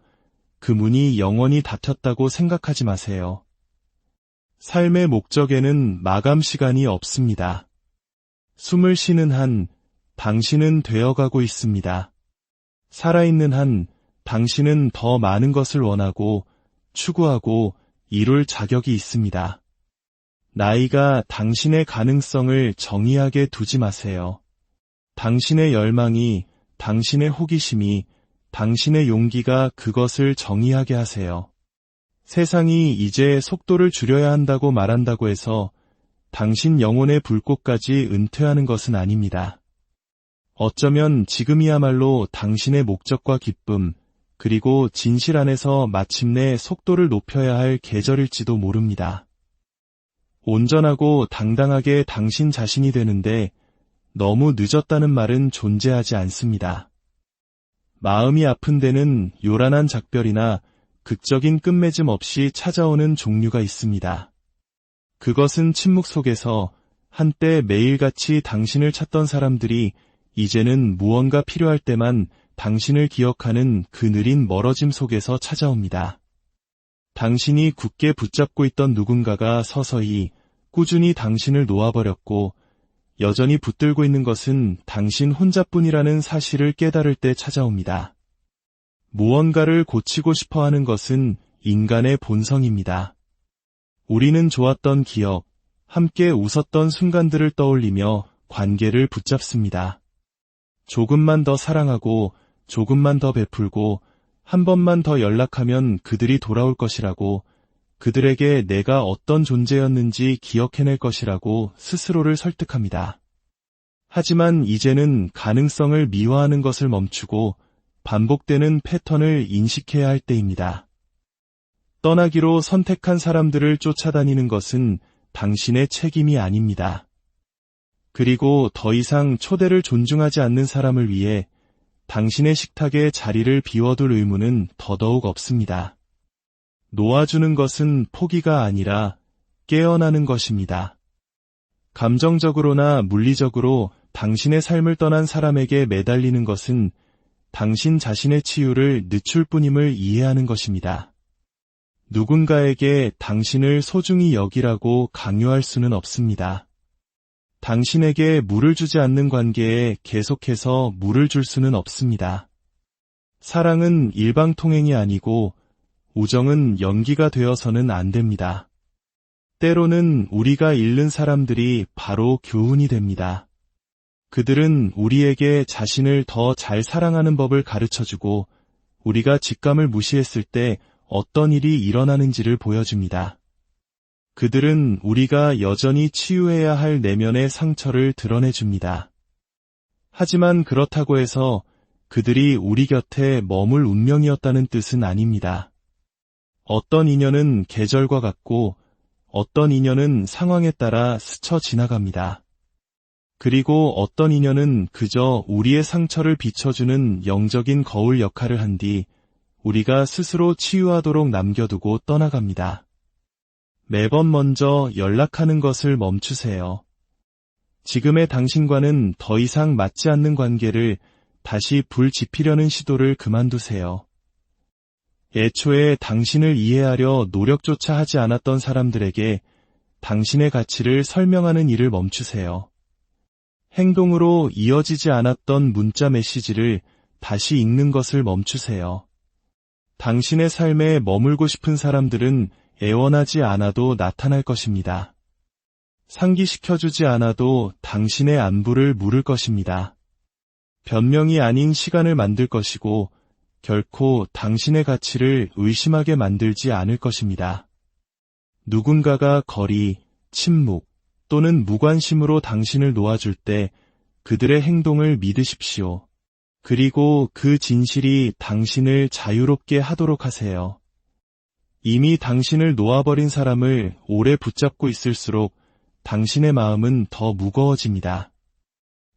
그 문이 영원히 닫혔다고 생각하지 마세요. 삶의 목적에는 마감 시간이 없습니다. 숨을 쉬는 한 당신은 되어가고 있습니다. 살아있는 한 당신은 더 많은 것을 원하고 추구하고 이룰 자격이 있습니다. 나이가 당신의 가능성을 정의하게 두지 마세요. 당신의 열망이, 당신의 호기심이, 당신의 용기가 그것을 정의하게 하세요. 세상이 이제 속도를 줄여야 한다고 말한다고 해서 당신 영혼의 불꽃까지 은퇴하는 것은 아닙니다. 어쩌면 지금이야말로 당신의 목적과 기쁨, 그리고 진실 안에서 마침내 속도를 높여야 할 계절일지도 모릅니다. 온전하고 당당하게 당신 자신이 되는데 너무 늦었다는 말은 존재하지 않습니다. 마음이 아픈 데는 요란한 작별이나 극적인 끝맺음 없이 찾아오는 종류가 있습니다. 그것은 침묵 속에서 한때 매일같이 당신을 찾던 사람들이 이제는 무언가 필요할 때만 당신을 기억하는 그 느린 멀어짐 속에서 찾아옵니다. 당신이 굳게 붙잡고 있던 누군가가 서서히 꾸준히 당신을 놓아버렸고 여전히 붙들고 있는 것은 당신 혼자뿐이라는 사실을 깨달을 때 찾아옵니다. 무언가를 고치고 싶어 하는 것은 인간의 본성입니다. 우리는 좋았던 기억, 함께 웃었던 순간들을 떠올리며 관계를 붙잡습니다. 조금만 더 사랑하고 조금만 더 베풀고 한 번만 더 연락하면 그들이 돌아올 것이라고, 그들에게 내가 어떤 존재였는지 기억해낼 것이라고 스스로를 설득합니다. 하지만 이제는 가능성을 미화하는 것을 멈추고 반복되는 패턴을 인식해야 할 때입니다. 떠나기로 선택한 사람들을 쫓아다니는 것은 당신의 책임이 아닙니다. 그리고 더 이상 초대를 존중하지 않는 사람을 위해 당신의 식탁에 자리를 비워둘 의무는 더더욱 없습니다. 놓아주는 것은 포기가 아니라 깨어나는 것입니다. 감정적으로나 물리적으로 당신의 삶을 떠난 사람에게 매달리는 것은 당신 자신의 치유를 늦출 뿐임을 이해하는 것입니다. 누군가에게 당신을 소중히 여기라고 강요할 수는 없습니다. 당신에게 물을 주지 않는 관계에 계속해서 물을 줄 수는 없습니다. 사랑은 일방통행이 아니고 우정은 연기가 되어서는 안 됩니다. 때로는 우리가 잃는 사람들이 바로 교훈이 됩니다. 그들은 우리에게 자신을 더 잘 사랑하는 법을 가르쳐주고 우리가 직감을 무시했을 때 어떤 일이 일어나는지를 보여줍니다. 그들은 우리가 여전히 치유해야 할 내면의 상처를 드러내줍니다. 하지만 그렇다고 해서 그들이 우리 곁에 머물 운명이었다는 뜻은 아닙니다. 어떤 인연은 계절과 같고 어떤 인연은 상황에 따라 스쳐 지나갑니다. 그리고 어떤 인연은 그저 우리의 상처를 비춰주는 영적인 거울 역할을 한 뒤 우리가 스스로 치유하도록 남겨두고 떠나갑니다. 매번 먼저 연락하는 것을 멈추세요. 지금의 당신과는 더 이상 맞지 않는 관계를 다시 불지피려는 시도를 그만두세요. 애초에 당신을 이해하려 노력조차 하지 않았던 사람들에게 당신의 가치를 설명하는 일을 멈추세요. 행동으로 이어지지 않았던 문자 메시지를 다시 읽는 것을 멈추세요. 당신의 삶에 머물고 싶은 사람들은 애원하지 않아도 나타날 것입니다. 상기시켜주지 않아도 당신의 안부를 물을 것입니다. 변명이 아닌 시간을 만들 것이고 결코 당신의 가치를 의심하게 만들지 않을 것입니다. 누군가가 거리, 침묵 또는 무관심으로 당신을 놓아줄 때 그들의 행동을 믿으십시오. 그리고 그 진실이 당신을 자유롭게 하도록 하세요. 이미 당신을 놓아버린 사람을 오래 붙잡고 있을수록 당신의 마음은 더 무거워집니다.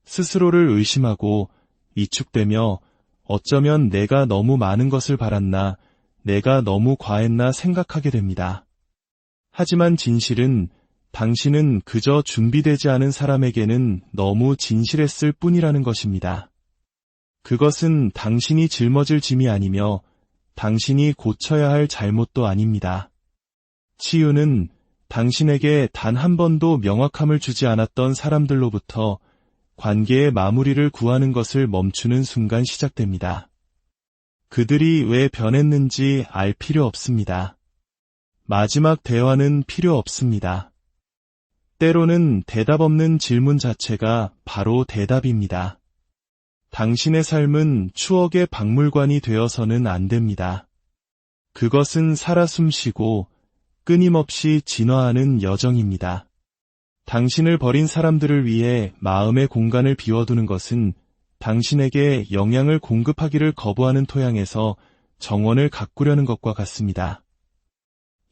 스스로를 의심하고 위축되며 어쩌면 내가 너무 많은 것을 바랐나, 내가 너무 과했나 생각하게 됩니다. 하지만 진실은 당신은 그저 준비되지 않은 사람에게는 너무 진실했을 뿐이라는 것입니다. 그것은 당신이 짊어질 짐이 아니며 당신이 고쳐야 할 잘못도 아닙니다. 치유는 당신에게 단 한 번도 명확함을 주지 않았던 사람들로부터 관계의 마무리를 구하는 것을 멈추는 순간 시작됩니다. 그들이 왜 변했는지 알 필요 없습니다. 마지막 대화는 필요 없습니다. 때로는 대답 없는 질문 자체가 바로 대답입니다. 당신의 삶은 추억의 박물관이 되어서는 안 됩니다. 그것은 살아 숨쉬고 끊임없이 진화하는 여정입니다. 당신을 버린 사람들을 위해 마음의 공간을 비워두는 것은 당신에게 영향을 공급하기를 거부하는 토양에서 정원을 가꾸려는 것과 같습니다.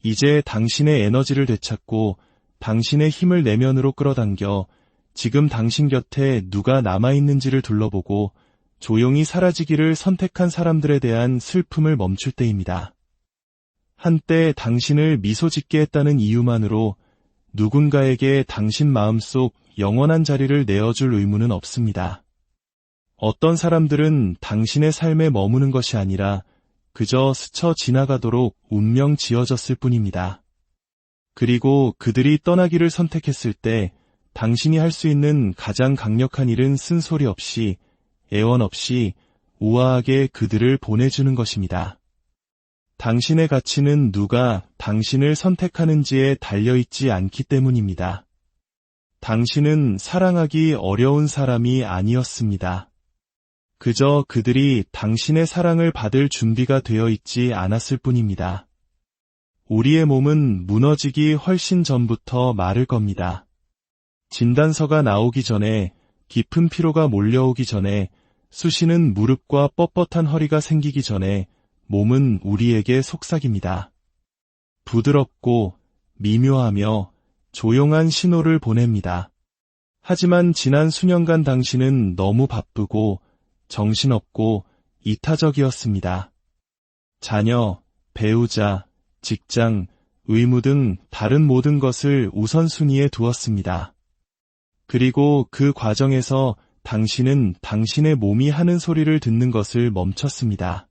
이제 당신의 에너지를 되찾고 당신의 힘을 내면으로 끌어당겨 지금 당신 곁에 누가 남아있는지를 둘러보고 조용히 사라지기를 선택한 사람들에 대한 슬픔을 멈출 때입니다. 한때 당신을 미소 짓게 했다는 이유만으로 누군가에게 당신 마음속 영원한 자리를 내어줄 의무는 없습니다. 어떤 사람들은 당신의 삶에 머무는 것이 아니라 그저 스쳐 지나가도록 운명 지어졌을 뿐입니다. 그리고 그들이 떠나기를 선택했을 때 당신이 할 수 있는 가장 강력한 일은 쓴소리 없이, 애원 없이 우아하게 그들을 보내주는 것입니다. 당신의 가치는 누가 당신을 선택하는지에 달려있지 않기 때문입니다. 당신은 사랑하기 어려운 사람이 아니었습니다. 그저 그들이 당신의 사랑을 받을 준비가 되어 있지 않았을 뿐입니다. 우리의 몸은 무너지기 훨씬 전부터 마를 겁니다. 진단서가 나오기 전에, 깊은 피로가 몰려오기 전에, 쑤시는 무릎과 뻣뻣한 허리가 생기기 전에 몸은 우리에게 속삭입니다. 부드럽고 미묘하며 조용한 신호를 보냅니다. 하지만 지난 수년간 당신은 너무 바쁘고 정신없고 이타적이었습니다. 자녀, 배우자, 직장, 의무 등 다른 모든 것을 우선순위에 두었습니다. 그리고 그 과정에서 당신은 당신의 몸이 하는 소리를 듣는 것을 멈췄습니다.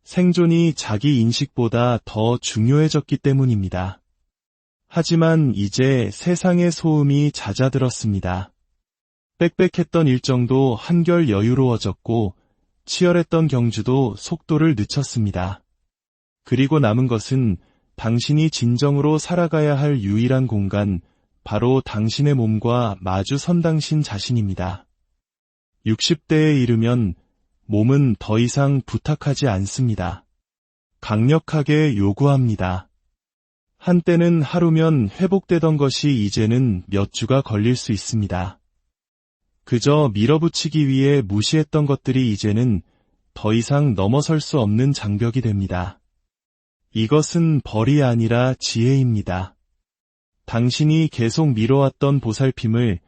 생존이 자기 인식보다 더 중요해졌기 때문입니다. 하지만 이제 세상의 소음이 잦아들었습니다. 빽빽했던 일정도 한결 여유로워졌고 치열했던 경주도 속도를 늦췄습니다. 그리고 남은 것은 당신이 진정으로 살아가야 할 유일한 공간, 바로 당신의 몸과 마주 선 당신 자신입니다. 60대에 이르면 몸은 더 이상 부탁하지 않습니다. 강력하게 요구합니다. 한때는 하루면 회복되던 것이 이제는 몇 주가 걸릴 수 있습니다. 그저 밀어붙이기 위해 무시했던 것들이 이제는 더 이상 넘어설 수 없는 장벽이 됩니다. 이것은 벌이 아니라 지혜입니다. 당신이 계속 미뤄왔던 보살핌을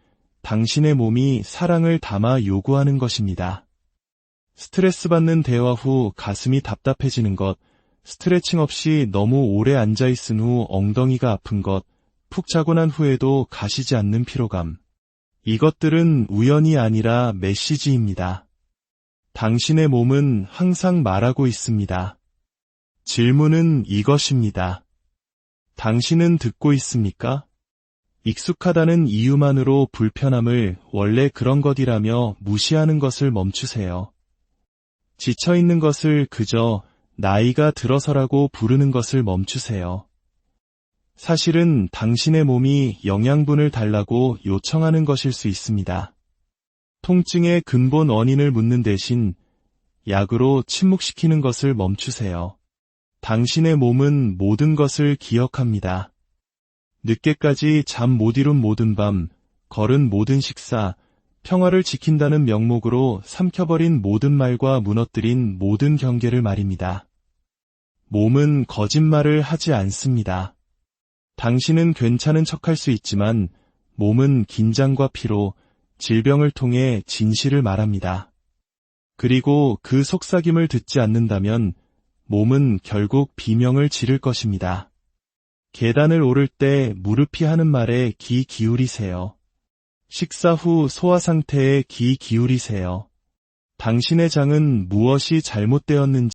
당신의 몸이 사랑을 담아 요구하는 것입니다. 스트레스 받는 대화 후 가슴이 답답해지는 것, 스트레칭 없이 너무 오래 앉아있은 후 엉덩이가 아픈 것, 푹 자고 난 후에도 가시지 않는 피로감. 이것들은 우연이 아니라 메시지입니다. 당신의 몸은 항상 말하고 있습니다. 질문은 이것입니다. 당신은 듣고 있습니까? 익숙하다는 이유만으로 불편함을 원래 그런 것이라며 무시하는 것을 멈추세요. 지쳐있는 것을 그저 나이가 들어서라고 부르는 것을 멈추세요. 사실은 당신의 몸이 영양분을 달라고 요청하는 것일 수 있습니다. 통증의 근본 원인을 묻는 대신 약으로 침묵시키는 것을 멈추세요. 당신의 몸은 모든 것을 기억합니다. 늦게까지 잠 못 이룬 모든 밤, 걸은 모든 식사, 평화를 지킨다는 명목으로 삼켜버린 모든 말과 무너뜨린 모든 경계를 말입니다. 몸은 거짓말을 하지 않습니다. 당신은 괜찮은 척할 수 있지만 몸은 긴장과 피로, 질병을 통해 진실을 말합니다. 그리고 그 속삭임을 듣지 않는다면 몸은 결국 비명을 지를 것입니다. 계단을 오를 때 무릎이 하는 말에 귀 기울이세요. 식사 후 소화 상태에 귀 기울이세요. 당신의 장은 무엇이 잘못되었는지